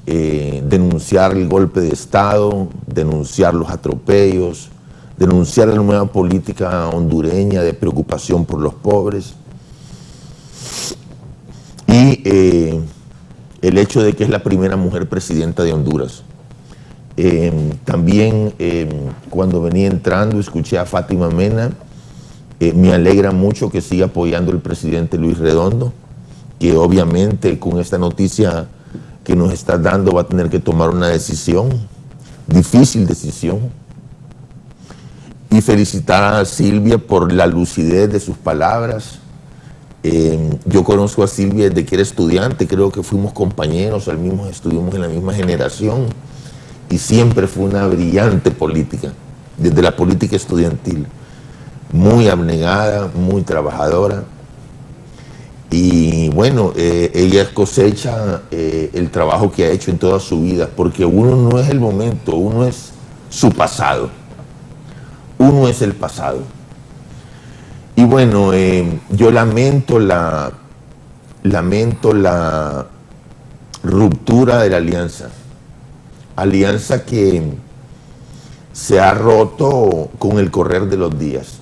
denunciar el golpe de Estado, denunciar los atropellos, denunciar la nueva política hondureña de preocupación por los pobres y el hecho de que es la primera mujer presidenta de Honduras. También cuando venía entrando escuché a Fátima Mena. Me alegra mucho que siga apoyando el presidente Luis Redondo, que obviamente con esta noticia que nos estás dando va a tener que tomar una decisión, difícil decisión. Y felicitar a Silvia por la lucidez de sus palabras. Yo conozco a Silvia desde que era estudiante, creo que fuimos compañeros, estuvimos en la misma generación, y siempre fue una brillante política, desde la política estudiantil, muy abnegada, muy trabajadora. Y bueno, ella cosecha el trabajo que ha hecho en toda su vida, porque uno no es el momento, uno es su pasado. Uno es el pasado. Y bueno, yo lamento la ruptura de la alianza que se ha roto con el correr de los días.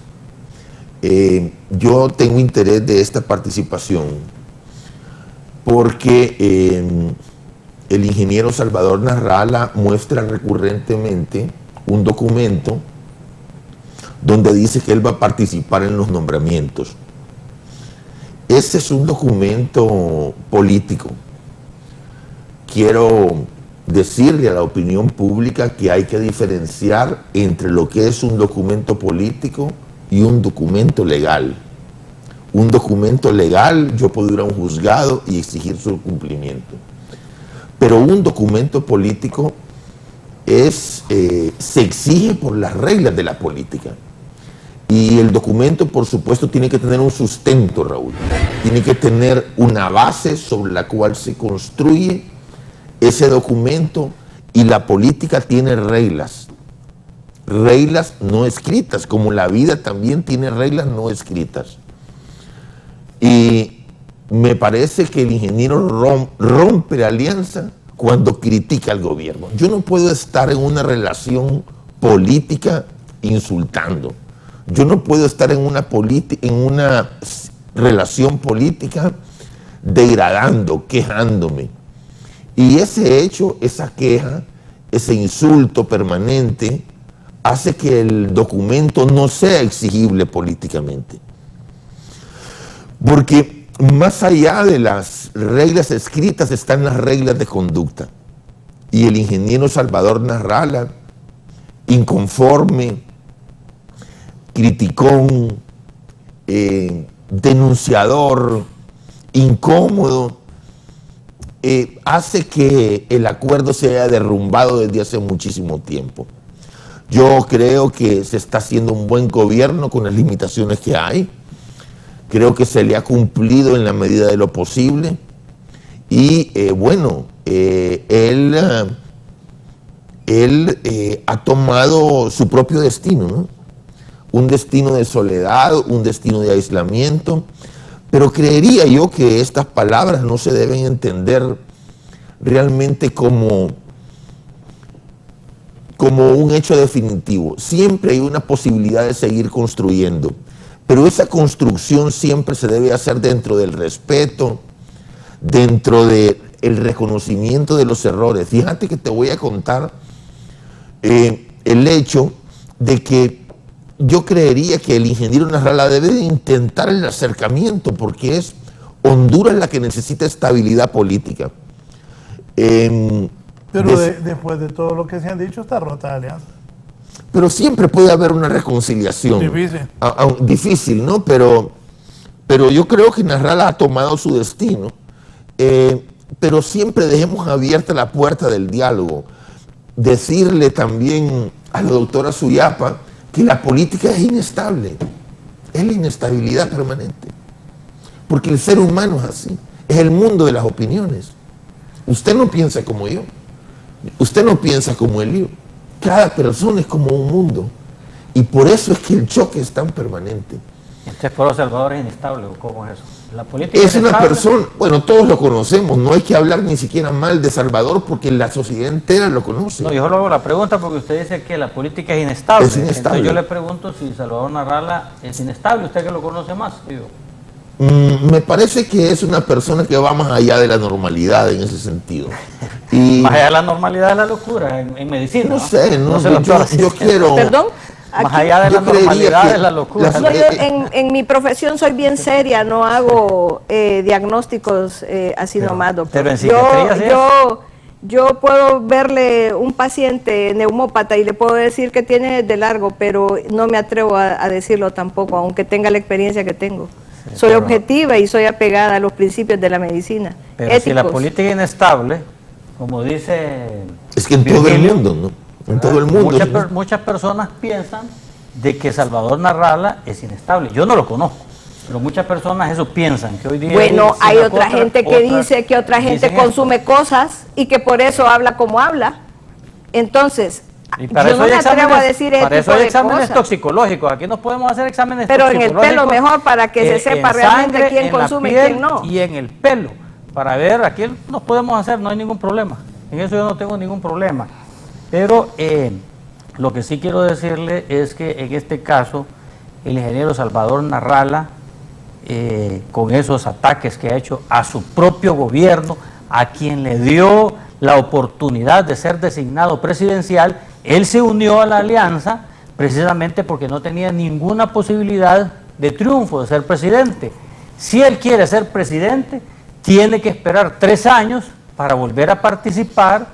Yo tengo interés de esta participación porque el ingeniero Salvador Narrala muestra recurrentemente un documento donde dice que él va a participar en los nombramientos. Ese es un documento político. Quiero decirle a la opinión pública que hay que diferenciar entre lo que es un documento político y un documento legal. Un documento legal, yo puedo ir a un juzgado y exigir su cumplimiento. Pero un documento político se exige por las reglas de la política. Y el documento, por supuesto, tiene que tener un sustento, Raúl. Tiene que tener una base sobre la cual se construye ese documento, y la política tiene reglas. Reglas no escritas, como la vida también tiene reglas no escritas. Y me parece que el ingeniero rompe la alianza cuando critica al gobierno. Yo no puedo estar en una relación política insultando. Yo no puedo estar en una relación política degradando, quejándome. Y ese hecho, esa queja, ese insulto permanente, hace que el documento no sea exigible políticamente. Porque más allá de las reglas escritas están las reglas de conducta. Y el ingeniero Salvador Narrala, inconforme, criticón, denunciador, incómodo, hace que el acuerdo se haya derrumbado desde hace muchísimo tiempo. Yo creo que se está haciendo un buen gobierno con las limitaciones que hay. Creo que se le ha cumplido en la medida de lo posible. Y él ha tomado su propio destino, ¿no? Un destino de soledad, un destino de aislamiento. Pero creería yo que estas palabras no se deben entender realmente como un hecho definitivo. Siempre hay una posibilidad de seguir construyendo, pero esa construcción siempre se debe hacer dentro del respeto, dentro del reconocimiento de los errores. Fíjate que te voy a contar el hecho de que yo creería que el ingeniero Narrala debe de intentar el acercamiento, porque es Honduras la que necesita estabilidad política. Pero después de todo lo que se han dicho, está rota la alianza. Pero siempre puede haber una reconciliación. Difícil. Difícil, ¿no? Pero yo creo que Narrala ha tomado su destino. Pero siempre dejemos abierta la puerta del diálogo. Decirle también a la doctora Suyapa que la política es inestable. Es la inestabilidad permanente. Porque el ser humano es así. Es el mundo de las opiniones. Usted no piensa como yo. Usted no piensa como el yo. Cada persona es como un mundo. Y por eso es que el choque es tan permanente. ¿Este foro Salvador es inestable o cómo es eso? ¿La política es una persona, bueno, todos lo conocemos, no hay que hablar ni siquiera mal de Salvador porque la sociedad entera lo conoce. No, yo solo hago la pregunta porque usted dice que la política es inestable. Es inestable. Entonces yo le pregunto si Salvador Narrala es inestable, usted que lo conoce más, digo. Me parece que es una persona que va más allá de la normalidad en ese sentido. Y más allá de la normalidad de la locura en medicina. No sé, yo quiero... Perdón. Más allá de la normalidad de la locura. Yo en mi profesión soy bien seria, no hago diagnósticos así nomás, doctor. Pero en psiquiatría Yo puedo verle un paciente neumópata y le puedo decir que tiene de largo, pero no me atrevo a decirlo tampoco, aunque tenga la experiencia que tengo. Sí, soy objetiva y soy apegada a los principios de la medicina. Pero éticos. Si la política es inestable, como dice... Es que en todo el mundo, ¿no? En todo el mundo. Muchas personas piensan de que Salvador Narrala es inestable. Yo no lo conozco. Pero muchas personas eso piensan, que hoy día... Bueno, hay otra gente que dice que otra gente consume cosas y que por eso habla como habla. Entonces, yo no me atrevo a decir ese tipo de cosas. Para eso hay exámenes toxicológicos. Aquí no podemos hacer exámenes toxicológicos. Pero en el pelo mejor para que se sepa realmente quién consume y quién no. Y en el pelo, para ver, aquí nos podemos hacer, no hay ningún problema. En eso yo no tengo ningún problema. Pero lo que sí quiero decirle es que en este caso, el ingeniero Salvador Narrala, con esos ataques que ha hecho a su propio gobierno, a quien le dio la oportunidad de ser designado presidencial, él se unió a la alianza precisamente porque no tenía ninguna posibilidad de triunfo, de ser presidente. Si él quiere ser presidente, tiene que esperar 3 años para volver a participar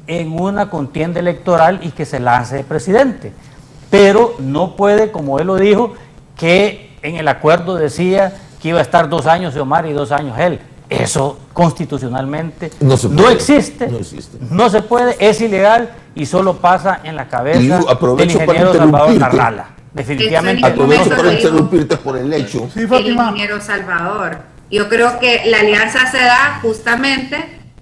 en una contienda electoral y que se lance de presidente. Pero no puede, como él lo dijo, que en el acuerdo decía que iba a estar 2 años Xiomara y 2 años él. Eso constitucionalmente no existe, no se puede, es ilegal y solo pasa en la cabeza del ingeniero Salvador Narrala. Definitivamente. Aprovecho para interrumpirte por el hecho. Sí, el ingeniero Salvador. Yo creo que la alianza se da justamente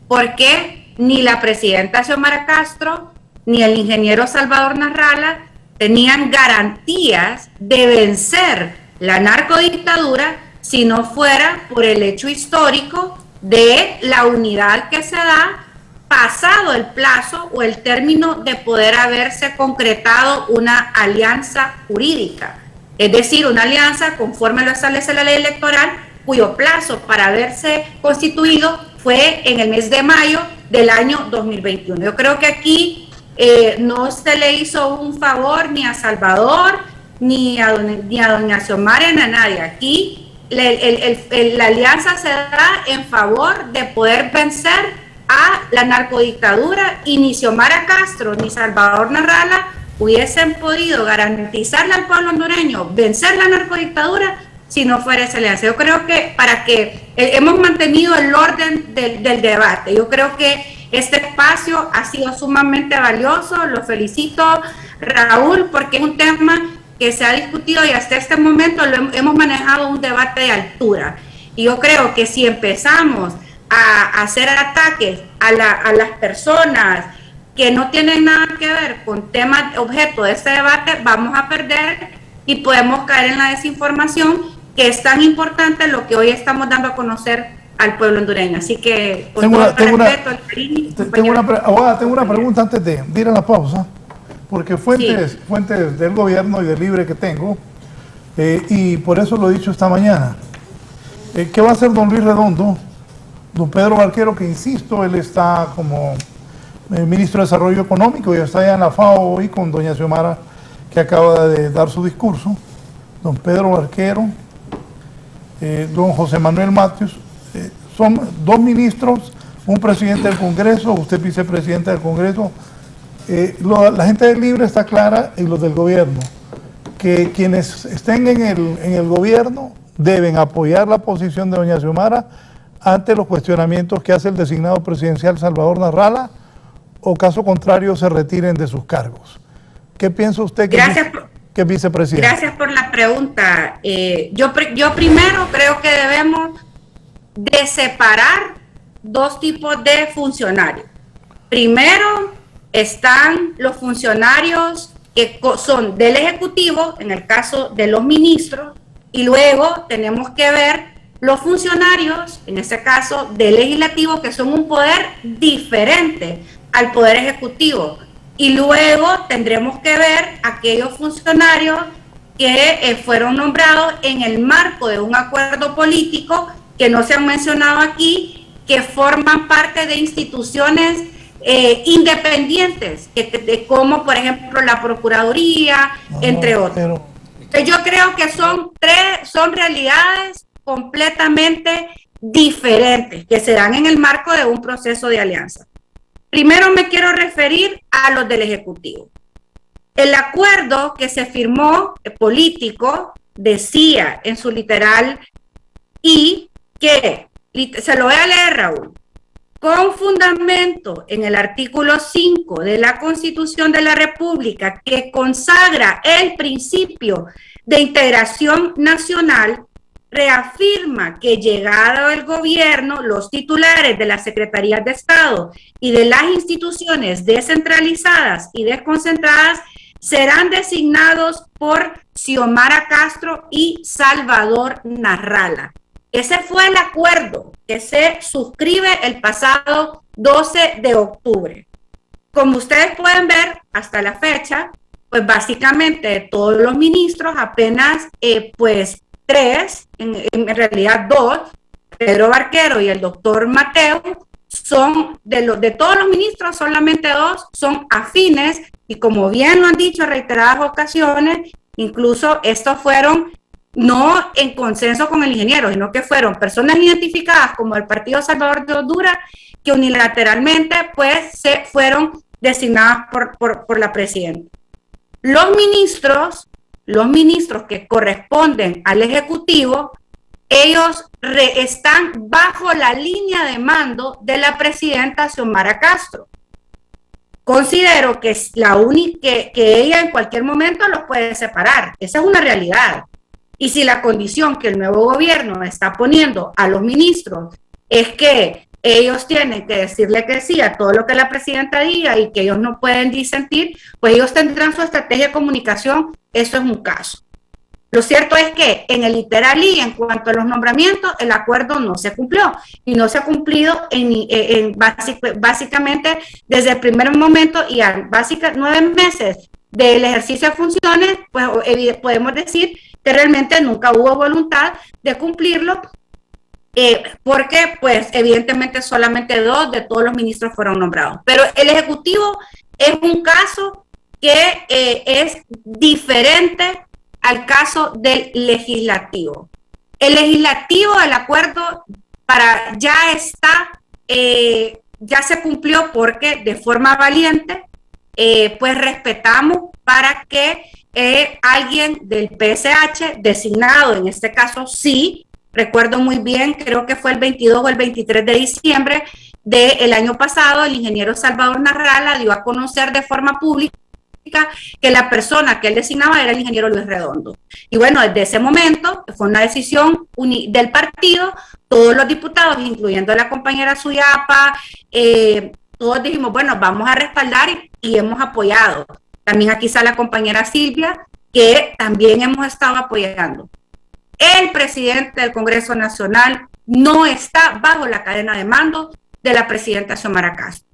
porque ni la presidenta Xiomara Castro ni el ingeniero Salvador Narrala tenían garantías de vencer la narcodictadura si no fuera por el hecho histórico de la unidad que se da pasado el plazo o el término de poder haberse concretado una alianza jurídica. Es decir, una alianza conforme lo establece la ley electoral, cuyo plazo para haberse constituido fue en el mes de mayo del año 2021. Yo creo que aquí no se le hizo un favor ni a Salvador, ni a doña Xiomara, ni a nadie. Aquí la alianza se da en favor de poder vencer a la narcodictadura, y ni Xiomara Castro ni Salvador Narrala hubiesen podido garantizarle al pueblo hondureño vencer la narcodictadura si no fuera esa alianza. Yo creo que hemos mantenido el orden del debate. Yo creo que este espacio ha sido sumamente valioso. Lo felicito, Raúl, porque es un tema que se ha discutido y hasta este momento hemos manejado un debate de altura. Y yo creo que si empezamos a hacer ataques a las personas que no tienen nada que ver con temas objeto de este debate, vamos a perder y podemos caer en la desinformación, que es tan importante lo que hoy estamos dando a conocer al pueblo hondureño. Así que, con todo el respeto, el cariño, tengo una pregunta antes de ir a la pausa, porque fuentes del gobierno y del Libre que tengo, y por eso lo he dicho esta mañana. ¿Qué va a hacer don Luis Redondo? Don Pedro Barquero, que insisto, él está como ministro de Desarrollo Económico y está allá en la FAO hoy con doña Xiomara, que acaba de dar su discurso. Don Pedro Barquero, don José Manuel Matius, son 2 ministros, un presidente del Congreso, usted vicepresidente del Congreso. La gente del Libre está clara, y los del gobierno, que quienes estén en el gobierno deben apoyar la posición de doña Xiomara ante los cuestionamientos que hace el designado presidencial Salvador Narrala, o caso contrario se retiren de sus cargos. ¿Qué piensa usted que es vicepresidente? Gracias por la pregunta. Yo primero creo que debemos de separar 2 tipos de funcionarios. Primero están los funcionarios que son del Ejecutivo, en el caso de los ministros, y luego tenemos que ver los funcionarios, en este caso del Legislativo, que son un poder diferente al Poder Ejecutivo. Y luego tendremos que ver aquellos funcionarios que fueron nombrados en el marco de un acuerdo político que no se han mencionado aquí, que forman parte de instituciones independientes, como por ejemplo la Procuraduría, entre otros. Yo creo que son realidades completamente diferentes que se dan en el marco de un proceso de alianza. Primero me quiero referir a los del Ejecutivo. El acuerdo que se firmó político decía en su literal y que, se lo voy a leer, Raúl, con fundamento en el artículo 5 de la Constitución de la República, que consagra el principio de integración nacional, reafirma que llegado el gobierno, los titulares de las secretarías de Estado y de las instituciones descentralizadas y desconcentradas serán designados por Xiomara Castro y Salvador Narrala. Ese fue el acuerdo que se suscribe el pasado 12 de octubre. Como ustedes pueden ver, hasta la fecha, pues básicamente de todos los ministros, apenas pues 3, en realidad 2, Pedro Barquero y el doctor Mateo, son de todos los ministros, solamente 2 son afines, y como bien lo han dicho en reiteradas ocasiones, incluso estos fueron no en consenso con el ingeniero, sino que fueron personas identificadas como el Partido Salvador de Honduras, que unilateralmente pues se fueron designadas por la presidenta. Los ministros que corresponden al Ejecutivo, ellos están bajo la línea de mando de la presidenta Xiomara Castro. Considero que es la única que ella en cualquier momento los puede separar. Esa es una realidad. Y si la condición que el nuevo gobierno está poniendo a los ministros es que ellos tienen que decirle que sí a todo lo que la presidenta diga y que ellos no pueden disentir, pues ellos tendrán su estrategia de comunicación. Eso es un caso. Lo cierto es que en el literalí, en cuanto a los nombramientos, el acuerdo no se cumplió y no se ha cumplido básicamente desde el primer momento, y a 9 meses del ejercicio de funciones, pues podemos decir que realmente nunca hubo voluntad de cumplirlo, porque pues evidentemente solamente 2 de todos los ministros fueron nombrados. Pero el Ejecutivo es un caso que es diferente al caso del Legislativo. El Legislativo, el acuerdo ya se cumplió porque de forma valiente pues respetamos para que alguien del PSH designado, en este caso sí, recuerdo muy bien, creo que fue el 22 o el 23 de diciembre del año pasado, el ingeniero Salvador Narrala dio a conocer de forma pública que la persona que él designaba era el ingeniero Luis Redondo. Y bueno, desde ese momento fue una decisión del partido, todos los diputados, incluyendo la compañera Suyapa, todos dijimos, bueno, vamos a respaldar y hemos apoyado. También aquí está la compañera Silvia, que también hemos estado apoyando. El presidente del Congreso Nacional no está bajo la cadena de mando de la presidenta Xiomara Castro.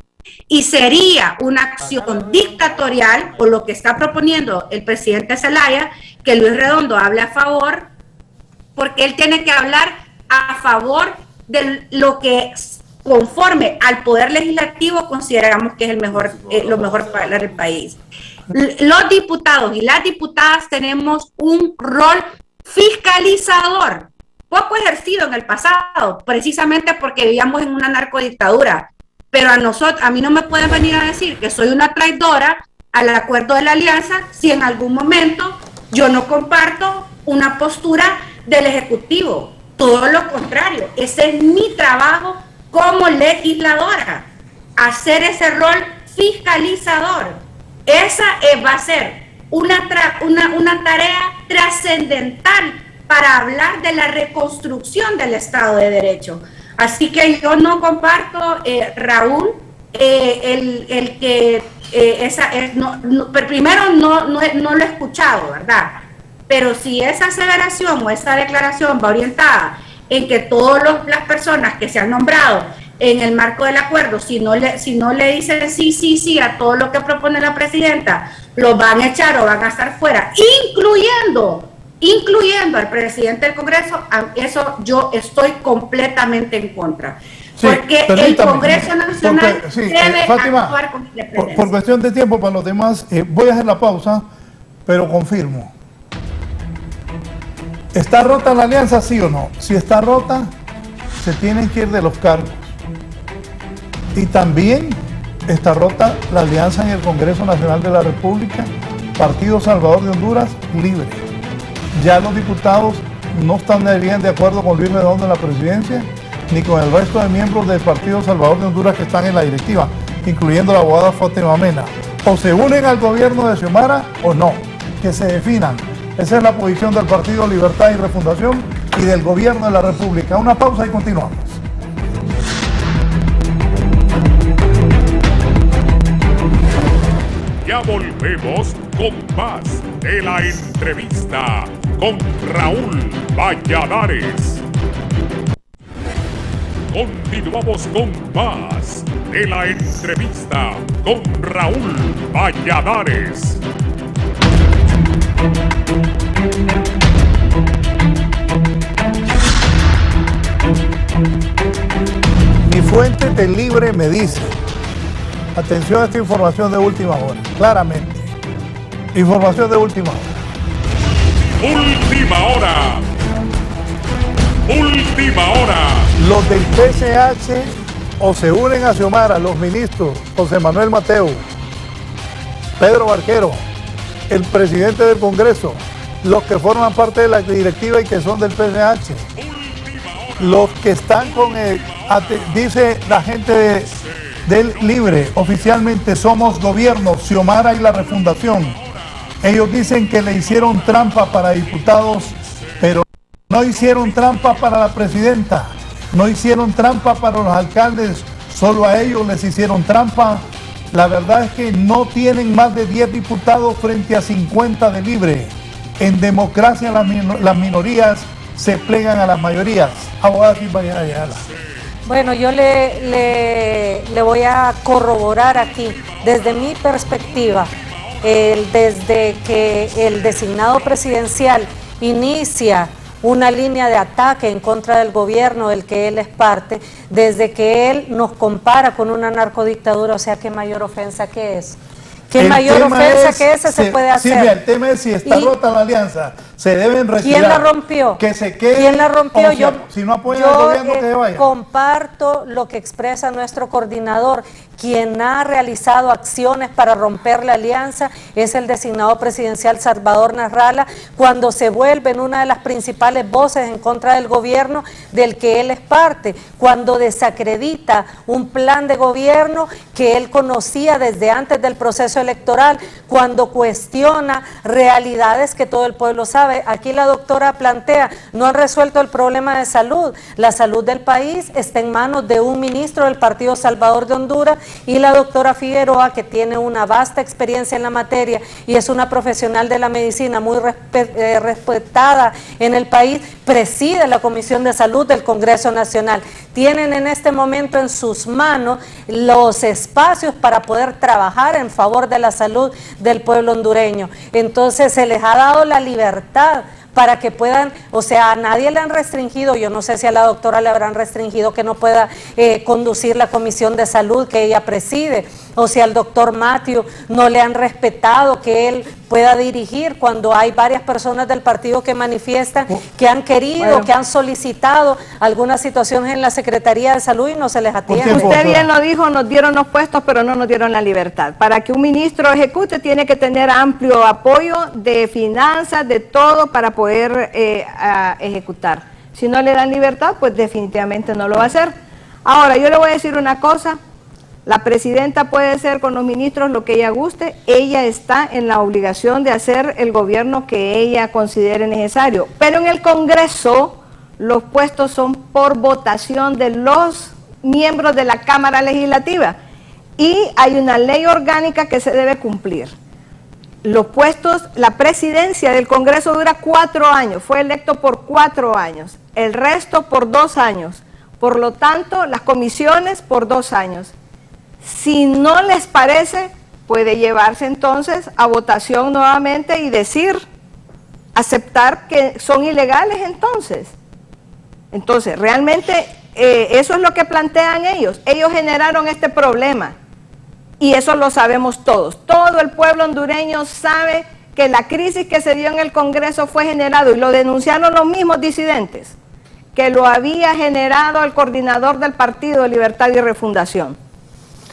Y sería una acción dictatorial, o lo que está proponiendo el presidente Zelaya, que Luis Redondo hable a favor, porque él tiene que hablar a favor de lo que conforme al poder legislativo consideramos que es lo mejor para el país. Los diputados y las diputadas tenemos un rol fiscalizador, poco ejercido en el pasado, precisamente porque vivíamos en una narcodictadura. Pero a mí no me pueden venir a decir que soy una traidora al acuerdo de la alianza si en algún momento yo no comparto una postura del Ejecutivo. Todo lo contrario, ese es mi trabajo como legisladora, hacer ese rol fiscalizador. Esa va a ser una tarea trascendental para hablar de la reconstrucción del Estado de Derecho. Así que yo no comparto, Raúl, primero no lo he escuchado, ¿verdad? Pero si esa aseveración o esa declaración va orientada en que todas las personas que se han nombrado en el marco del acuerdo, si no le dicen sí a todo lo que propone la presidenta, los van a echar o van a estar fuera, incluyendo al presidente del Congreso, eso yo estoy completamente en contra. Sí, porque el Congreso Nacional debe Fátima, actuar con independencia. Por cuestión de tiempo para los demás, voy a hacer la pausa, pero confirmo. ¿Está rota la alianza, sí o no? Si está rota, se tienen que ir de los cargos. Y también Está rota la alianza en el Congreso Nacional de la República, Partido Salvador de Honduras, Libre. Ya los diputados no están bien de acuerdo con Luis Redondo en la presidencia, ni con el resto de miembros del Partido Salvador de Honduras que están en la directiva, incluyendo la abogada Fátima Mena. O se unen al gobierno de Xiomara o no, que se definan. Esa es la posición del Partido Libertad y Refundación y del gobierno de la República. Una pausa y continuamos. Ya volvemos con más de la entrevista con Raúl Valladares. Continuamos con más de la entrevista con Raúl Valladares. Mi fuente de Libre me dice, atención a esta información de última hora, claramente, información de última hora. Última hora. Última hora. Los del PCH o se unen a Xiomara, los ministros José Manuel Mateo, Pedro Barquero, el presidente del Congreso, los que forman parte de la directiva y que son del PCH, los que están con el, dice la gente del Libre, oficialmente somos gobierno, Xiomara y la refundación. Ellos dicen que le hicieron trampa para diputados, pero no hicieron trampa para la presidenta, no hicieron trampa para los alcaldes, solo a ellos les hicieron trampa. La verdad es que no tienen más de 10 diputados frente a 50 de Libre. En democracia las minorías se plegan a las mayorías. Abogada Silvia Ayala. Bueno, yo le voy a corroborar aquí, desde mi perspectiva, desde que el designado presidencial inicia una línea de ataque en contra del gobierno del que él es parte, desde que él nos compara con una narcodictadura, o sea, ¿qué mayor ofensa que es? ¿Qué mayor ofensa que esa se puede hacer? Silvia, el tema es si está rota la alianza, se deben retirar. ¿Quién la rompió? Que se quede. ¿Quién la rompió? Si no apoyan al gobierno, que se vaya. Comparto lo que expresa nuestro coordinador. Quien ha realizado acciones para romper la alianza es el designado presidencial Salvador Narrala, cuando se vuelve en una de las principales voces en contra del gobierno del que él es parte, cuando desacredita un plan de gobierno que él conocía desde antes del proceso electoral, cuando cuestiona realidades que todo el pueblo sabe. Aquí la doctora plantea, no han resuelto el problema de salud. La salud del país está en manos de un ministro del Partido Salvador de Honduras y la doctora Figueroa, que tiene una vasta experiencia en la materia y es una profesional de la medicina muy respetada en el país, preside la Comisión de Salud del Congreso Nacional. Tienen en este momento en sus manos los espacios para poder trabajar en favor de la salud del pueblo hondureño. Entonces se les ha dado la libertad para que puedan, o sea, a nadie le han restringido, yo no sé si a la doctora le habrán restringido que no pueda conducir la Comisión de Salud que ella preside, o si al doctor Matthew no le han respetado que él pueda dirigir cuando hay varias personas del partido que manifiestan que han querido, que han solicitado algunas situaciones en la Secretaría de Salud y no se les atiende. Usted bien lo dijo, nos dieron los puestos, pero no nos dieron la libertad. Para que un ministro ejecute tiene que tener amplio apoyo de finanzas, de todo para poder ejecutar. Si no le dan libertad, pues definitivamente no lo va a hacer. Ahora, yo le voy a decir una cosa. La presidenta puede hacer con los ministros lo que ella guste, ella está en la obligación de hacer el gobierno que ella considere necesario, pero en el Congreso los puestos son por votación de los miembros de la Cámara Legislativa y hay una ley orgánica que se debe cumplir. Los puestos, la presidencia del Congreso dura 4 años, fue electo por 4 años, el resto por 2 años, por lo tanto las comisiones por 2 años. Si no les parece, puede llevarse entonces a votación nuevamente y decir, aceptar que son ilegales entonces. Entonces, realmente eso es lo que plantean ellos. Ellos generaron este problema y eso lo sabemos todos. Todo el pueblo hondureño sabe que la crisis que se dio en el Congreso fue generado, y lo denunciaron los mismos disidentes, que lo había generado el coordinador del Partido de Libertad y Refundación.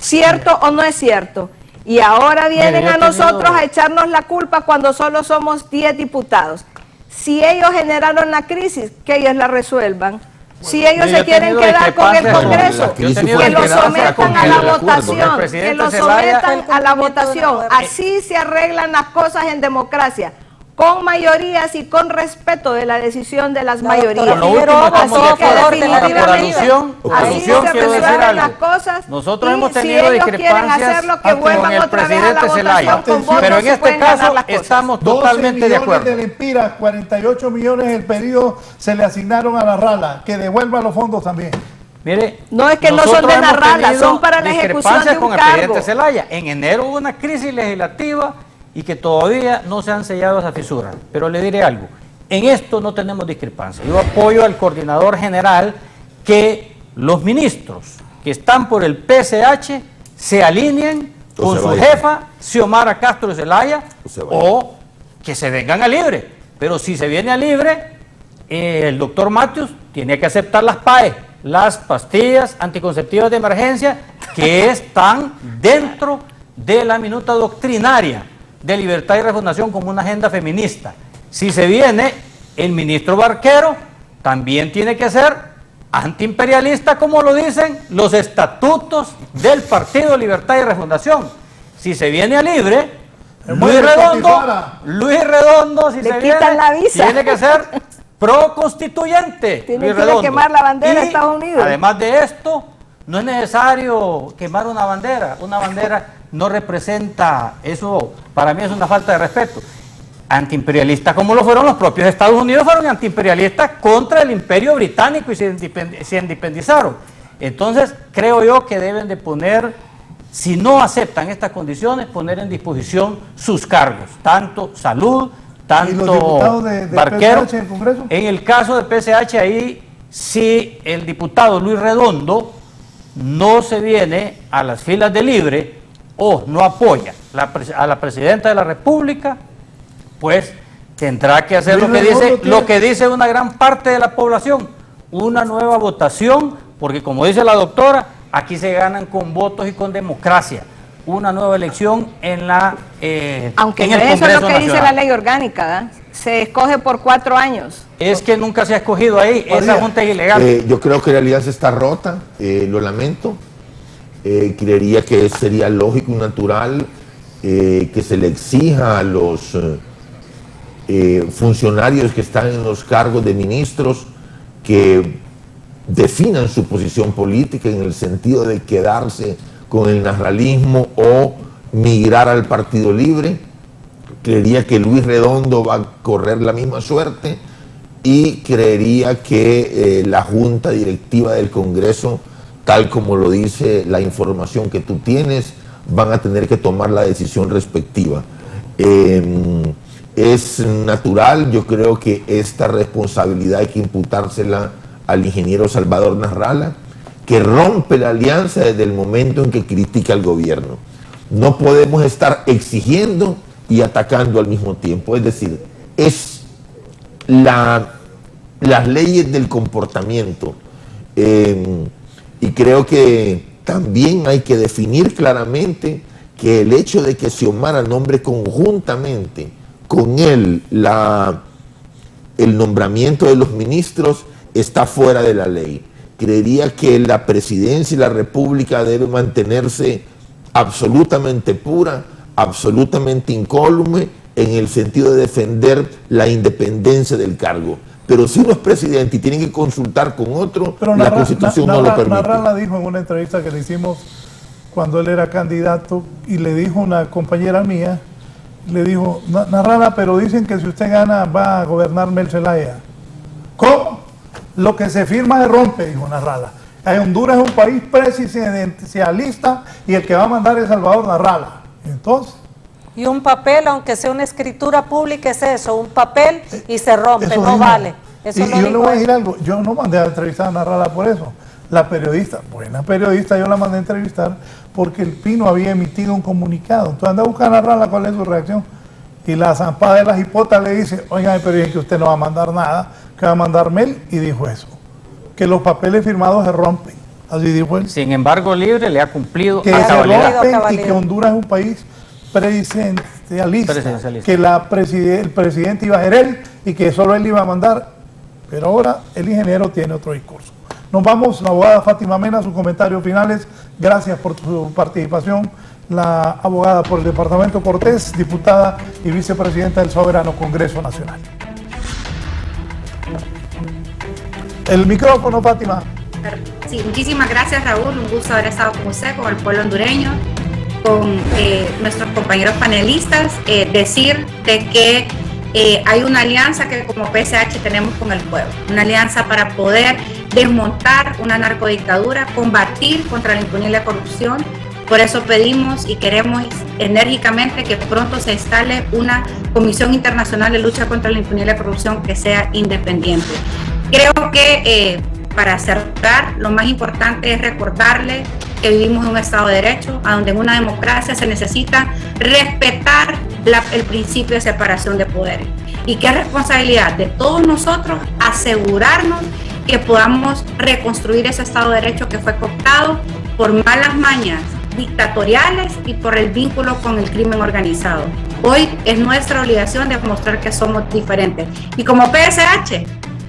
¿Cierto o no es cierto? Y ahora vienen a nosotros a echarnos la culpa cuando solo somos 10 diputados. Si ellos generaron la crisis, que ellos la resuelvan. Si ellos se quieren quedar con el Congreso, que lo sometan a la votación, que lo sometan a la votación. Así se arreglan las cosas en democracia, con mayorías y con respeto de la decisión de las mayorías. Así que definitivamente, así se resuelven las cosas. Nosotros hemos tenido discrepancias con el presidente Zelaya, pero en este caso estamos totalmente de acuerdo. 12 millones de lempiras, 48 millones el periodo se le asignaron a Narrala, que devuelva los fondos también. Mire, no es que no son de Narrala, son para la ejecución de un con el cargo. Presidente Zelaya. En enero hubo una crisis legislativa y que todavía no se han sellado esas fisuras. Pero le diré algo, en esto no tenemos discrepancia. Yo apoyo al coordinador general que los ministros que están por el PCH se alineen con su jefa, Xiomara Castro Zelaya, o que se vengan a libre. Pero si se viene a libre, el doctor Matius tiene que aceptar las PAE, las pastillas anticonceptivas de emergencia, que están dentro de la minuta doctrinaria de Libertad y Refundación como una agenda feminista. Si se viene, el ministro Barquero también tiene que ser antiimperialista, como lo dicen los estatutos del Partido Libertad y Refundación. Si se viene a libre, Luis Redondo, si se viene, tiene que ser pro-constituyente. Tiene que quemar la bandera de Estados Unidos. Además de esto, no es necesario quemar una bandera. Una bandera no representa, eso para mí es una falta de respeto. Antiimperialistas como lo fueron los propios Estados Unidos, fueron antiimperialistas contra el imperio británico y se independizaron. Entonces creo yo que deben de poner, si no aceptan estas condiciones, poner en disposición sus cargos, tanto salud, tanto Barquero. PCH en el Congreso? En el caso de PCH, ahí si el diputado Luis Redondo no se viene a las filas de Libre o no apoya a la presidenta de la República, pues tendrá que hacer lo que dice una gran parte de la población, una nueva votación, porque como dice la doctora, aquí se ganan con votos y con democracia, una nueva elección en la aunque en el eso Congreso es lo que Nacional. dice la ley orgánica, ¿eh? Se escoge por 4 años. Es que nunca se ha escogido ahí, esa junta es ilegal. Yo creo que la alianza está rota, lo lamento. Creería que sería lógico y natural que se le exija a los funcionarios que están en los cargos de ministros que definan su posición política en el sentido de quedarse con el narralismo o migrar al Partido Libre. Creería que Luis Redondo va a correr la misma suerte y creería que la Junta Directiva del Congreso, tal como lo dice la información que tú tienes, van a tener que tomar la decisión respectiva. Es natural, yo creo que esta responsabilidad hay que imputársela al ingeniero Salvador Narrala, que rompe la alianza desde el momento en que critica al gobierno. No podemos estar exigiendo y atacando al mismo tiempo, es decir, es las leyes del comportamiento, y creo que también hay que definir claramente que el hecho de que Xiomara nombre conjuntamente con él el nombramiento de los ministros está fuera de la ley. Creería que la presidencia y la república debe mantenerse absolutamente pura, absolutamente incólume, en el sentido de defender la independencia del cargo. Pero si uno es presidente y tiene que consultar con otro, la Constitución no lo permite. Narrala dijo en una entrevista que le hicimos cuando él era candidato, y le dijo una compañera mía, le dijo, Narrala, pero dicen que si usted gana va a gobernar Mel Zelaya. ¿Cómo? Lo que se firma se rompe, dijo Narrala. Honduras es un país presidencialista y el que va a mandar es Salvador Narrala. Entonces... Y un papel, aunque sea una escritura pública, es eso, un papel y se rompe, no mismo. vale. Eso y yo le voy a decir algo, yo no mandé a entrevistar a Narrala por eso. La periodista, buena periodista, yo la mandé a entrevistar porque el Pino había emitido un comunicado. Entonces anda a buscar a Narrala cuál es su reacción. Y la zampada de las hipotas le dice, oigan, pero es que usted no va a mandar nada, que va a mandar Mel, y dijo eso, que los papeles firmados se rompen. Así dijo él. Sin embargo, Libre le ha cumplido Que a se cabalidad. rompen y que Honduras es un país presidencialista. Que el presidente iba a ser él y que solo él iba a mandar. Pero ahora el ingeniero tiene otro discurso. Nos vamos, la abogada Fátima Mena, sus comentarios finales. Gracias por su participación. La abogada por el Departamento Cortés, diputada y vicepresidenta del Soberano Congreso Nacional. El micrófono, Fátima. Sí, muchísimas gracias, Raúl. Un gusto haber estado con usted, con el pueblo hondureño, con nuestros compañeros panelistas. Decir de que hay una alianza que como PSH tenemos con el pueblo, una alianza para poder desmontar una narcodictadura, combatir contra la impunidad y la corrupción. Por eso pedimos y queremos enérgicamente que pronto se instale una Comisión Internacional de Lucha contra la Impunidad y la Corrupción que sea independiente. Creo que para cerrar, lo más importante es recordarle que vivimos en un Estado de Derecho, a donde en una democracia se necesita respetar el principio de separación de poderes. Y que es responsabilidad de todos nosotros asegurarnos que podamos reconstruir ese Estado de Derecho que fue cooptado por malas mañas dictatoriales y por el vínculo con el crimen organizado. Hoy es nuestra obligación demostrar que somos diferentes. Y como PSH,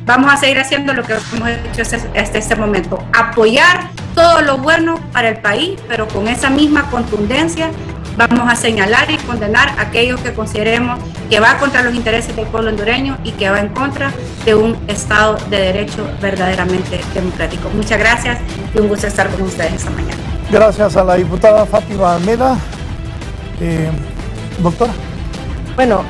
vamos a seguir haciendo lo que hemos hecho hasta este momento, apoyar todo lo bueno para el país, pero con esa misma contundencia vamos a señalar y condenar a aquellos que consideremos que va contra los intereses del pueblo hondureño y que va en contra de un Estado de Derecho verdaderamente democrático. Muchas gracias y un gusto estar con ustedes esta mañana. Gracias a la diputada Fátima Mena. Doctora. Bueno,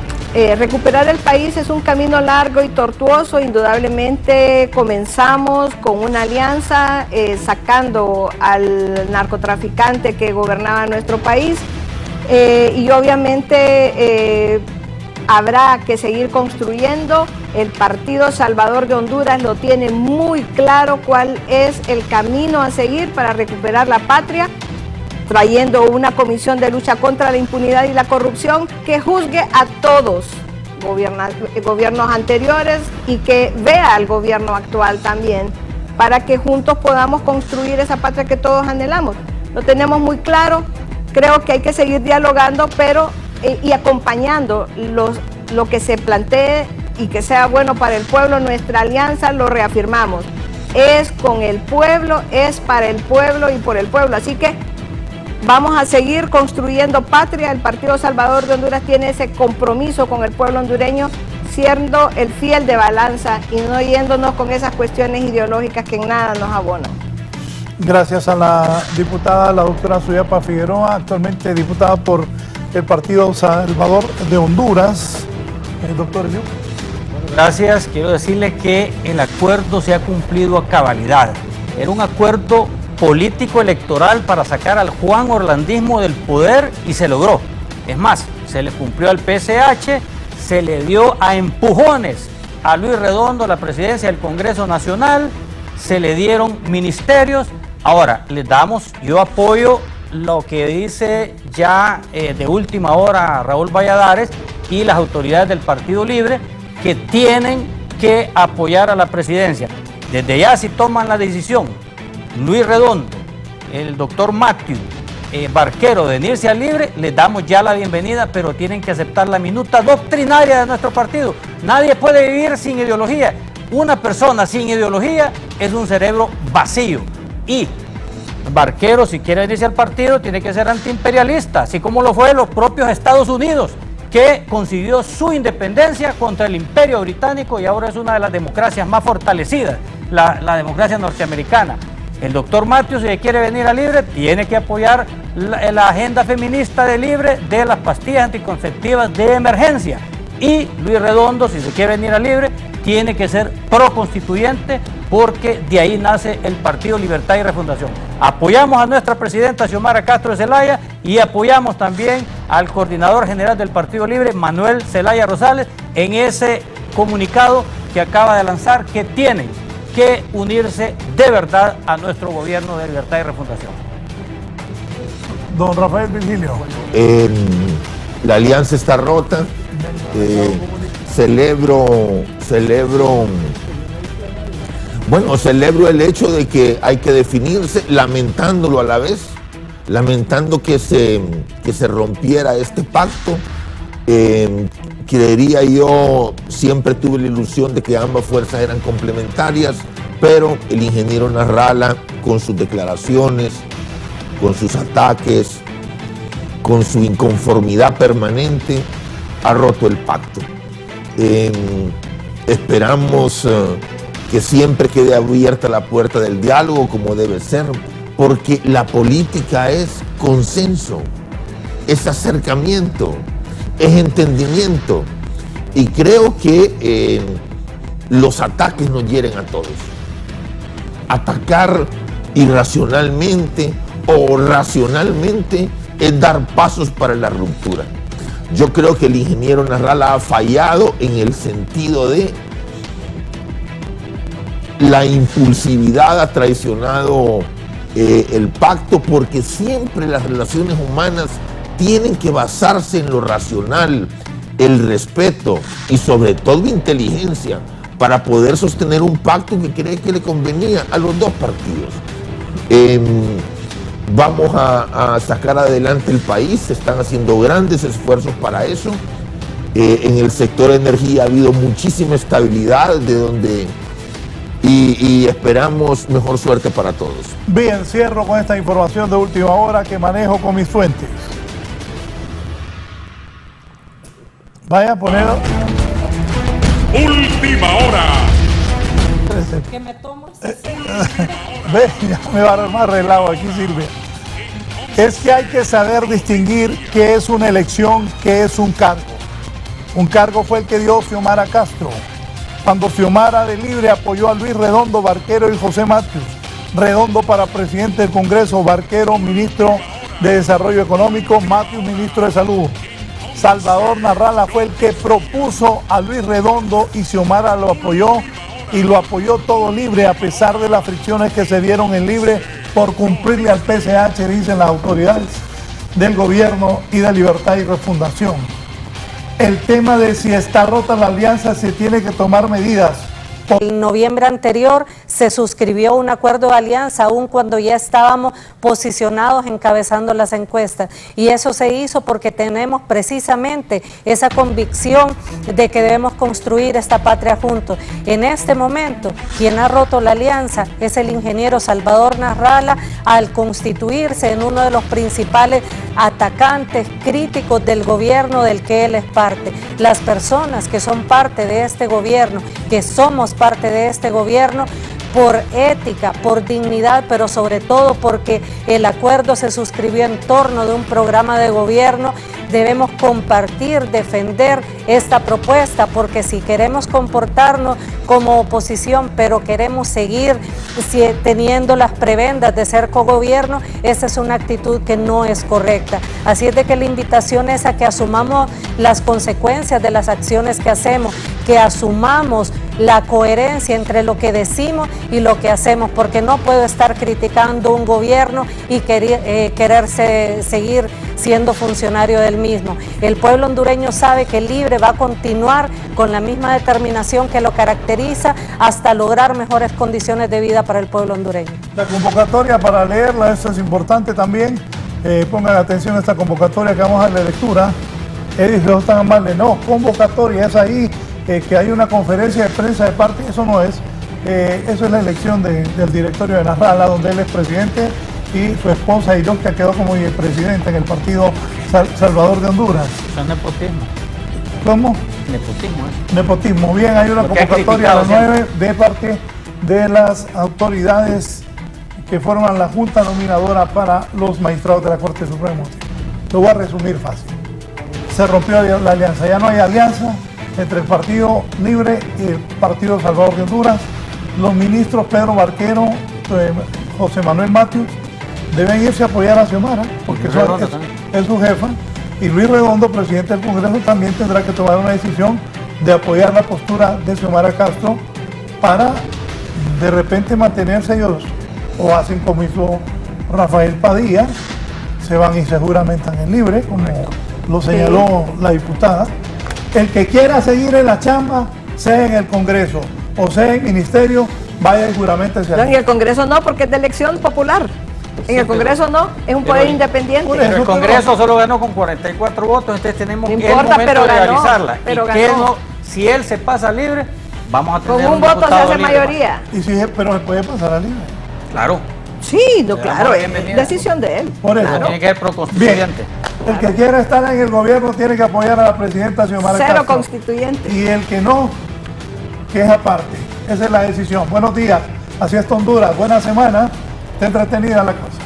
recuperar el país es un camino largo y tortuoso. Indudablemente comenzamos con una alianza sacando al narcotraficante que gobernaba nuestro país y obviamente habrá que seguir construyendo. El Partido Salvador de Honduras lo tiene muy claro cuál es el camino a seguir para recuperar la patria, trayendo una comisión de lucha contra la impunidad y la corrupción que juzgue a todos, gobiernos anteriores y que vea al gobierno actual también, para que juntos podamos construir esa patria que todos anhelamos. Lo tenemos muy claro, creo que hay que seguir dialogando, pero y acompañando lo que se plantee y que sea bueno para el pueblo. Nuestra alianza, lo reafirmamos, es con el pueblo, es para el pueblo y por el pueblo, así que vamos a seguir construyendo patria. El Partido Salvador de Honduras tiene ese compromiso con el pueblo hondureño, siendo el fiel de balanza y no yéndonos con esas cuestiones ideológicas que en nada nos abonan. Gracias a la diputada, la doctora Suyapa Figueroa, actualmente diputada por el Partido Salvador de Honduras. Doctor Eliu. Gracias. Quiero decirle que el acuerdo se ha cumplido a cabalidad. Era un acuerdo político electoral para sacar al Juan Orlandismo del poder y se logró. Es más, se le cumplió al PSH, se le dio a empujones a Luis Redondo la presidencia del Congreso Nacional, se le dieron ministerios. Ahora, les damos, yo apoyo lo que dice ya de última hora Raúl Valladares y las autoridades del Partido Libre, que tienen que apoyar a la presidencia. Desde ya, si toman la decisión Luis Redondo, el doctor Matthew, Barquero, de venirse al Libre, les damos ya la bienvenida, pero tienen que aceptar la minuta doctrinaria de nuestro partido. Nadie puede vivir sin ideología. Una persona sin ideología es un cerebro vacío. Y Barquero, si quiere venirse al partido, tiene que ser antiimperialista, así como lo fue los propios Estados Unidos, que consiguió su independencia contra el imperio británico y ahora es una de las democracias más fortalecidas, la democracia norteamericana. El doctor Matthews, si quiere venir a Libre, tiene que apoyar la agenda feminista de Libre de las pastillas anticonceptivas de emergencia. Y Luis Redondo, si se quiere venir a Libre, tiene que ser proconstituyente, porque de ahí nace el Partido Libertad y Refundación. Apoyamos a nuestra presidenta Xiomara Castro de Zelaya y apoyamos también al coordinador general del Partido Libre, Manuel Zelaya Rosales, en ese comunicado que acaba de lanzar, que tienen que unirse de verdad a nuestro gobierno de Libertad y Refundación. Don Rafael Virgilio. La alianza está rota. Bueno, celebro el hecho de que hay que definirse, lamentándolo a la vez, lamentando que se rompiera este pacto. Creería yo, siempre tuve la ilusión de que ambas fuerzas eran complementarias, pero el ingeniero Nasrallah, con sus declaraciones, con sus ataques, con su inconformidad permanente, ha roto el pacto. Esperamos que siempre quede abierta la puerta del diálogo como debe ser, porque la política es consenso, es acercamiento, es entendimiento, y creo que los ataques nos hieren a todos. Atacar irracionalmente o racionalmente es dar pasos para la ruptura. Yo creo que el ingeniero Nasrallah ha fallado en el sentido de la impulsividad, ha traicionado el pacto, porque siempre las relaciones humanas tienen que basarse en lo racional, el respeto y sobre todo inteligencia para poder sostener un pacto que cree que le convenía a los dos partidos. Vamos a sacar adelante el país, se están haciendo grandes esfuerzos para eso. En el sector de energía ha habido muchísima estabilidad y esperamos mejor suerte para todos. Bien, cierro con esta información de última hora que manejo con mis fuentes. Vaya a poner... Última hora. ¿Qué me tomo? Ve, ya me va a armar arreglado, aquí sirve. Es que hay que saber distinguir qué es una elección, qué es un cargo. Un cargo fue el que dio Xiomara Castro. Cuando Xiomara de Libre apoyó a Luis Redondo Barquero y José Matius. Redondo para presidente del Congreso, Barquero ministro de Desarrollo Económico, Matius ministro de Salud. Salvador Nasrallah fue el que propuso a Luis Redondo y Xiomara lo apoyó, y lo apoyó todo Libre a pesar de las fricciones que se dieron en Libre por cumplirle al PCH, dicen las autoridades del gobierno y de Libertad y Refundación. El tema de si está rota la alianza, se tiene que tomar medidas. En noviembre anterior se suscribió un acuerdo de alianza, aun cuando ya estábamos posicionados encabezando las encuestas. Y eso se hizo porque tenemos precisamente esa convicción de que debemos construir esta patria juntos. En este momento, quien ha roto la alianza es el ingeniero Salvador Nasrallah, al constituirse en uno de los principales atacantes críticos del gobierno del que él es parte. Las personas que son parte de este gobierno, que somos parte de este gobierno, por ética, por dignidad, pero sobre todo porque el acuerdo se suscribió en torno de un programa de gobierno, debemos compartir, defender esta propuesta, porque si queremos comportarnos como oposición, pero queremos seguir teniendo las prebendas de ser cogobierno, esa es una actitud que no es correcta. Así es de que la invitación es a que asumamos las consecuencias de las acciones que hacemos, que asumamos la coherencia entre lo que decimos y lo que hacemos, porque no puedo estar criticando un gobierno y quererse seguir siendo funcionario del mismo. El pueblo hondureño sabe que Libre va a continuar con la misma determinación que lo caracteriza hasta lograr mejores condiciones de vida para el pueblo hondureño. La convocatoria, para leerla, esto es importante también, pongan atención a esta convocatoria que vamos a darle lectura. Edith, no están mal, no, convocatoria, es ahí que hay una conferencia de prensa de parte, eso no es, eso es la elección del directorio de Nasrallah, donde él es presidente y su esposa Iroquia quedó como vicepresidenta en el partido Salvador de Honduras. Eso es nepotismo. ¿Cómo? Nepotismo. Nepotismo. Bien, hay una convocatoria a las 9 de parte de las autoridades que forman la Junta Nominadora para los magistrados de la Corte Suprema. Lo voy a resumir fácil. Se rompió la alianza, ya no hay alianza entre el Partido Libre y el Partido Salvador de Honduras. Los ministros Pedro Barquero, José Manuel Matius, deben irse a apoyar a Xiomara, porque es su jefa, y Luis Redondo, presidente del Congreso, también tendrá que tomar una decisión de apoyar la postura de Xiomara Castro para de repente mantenerse ellos, o hacen como hizo Rafael Padilla, se van y se juramentan en Libre, como lo señaló la diputada. El que quiera seguir en la chamba, sea en el Congreso o sea en el Ministerio, vaya y juramentese. No, en el Congreso no, porque es de elección popular. En el Congreso no, es un poder independiente. Pero el Congreso solo ganó con 44 votos, entonces tenemos No el importa, momento pero de ganó, realizarla. pero y que ganó. no, si él se pasa libre, vamos a tener Con un voto se diputado hace libre. mayoría. Y si, pero se puede pasar a libre. Claro. Sí, no, Le claro, damos es bienvenida. decisión de él. Por eso. Pero tiene que ser Bien, proconstituyente. el que quiera estar en el gobierno tiene que apoyar a la presidenta Xiomara Cero Castro. constituyente. Y el que no, que es aparte. Esa es la decisión. Buenos días, así está Honduras. Buena semana, está entretenida la cosa.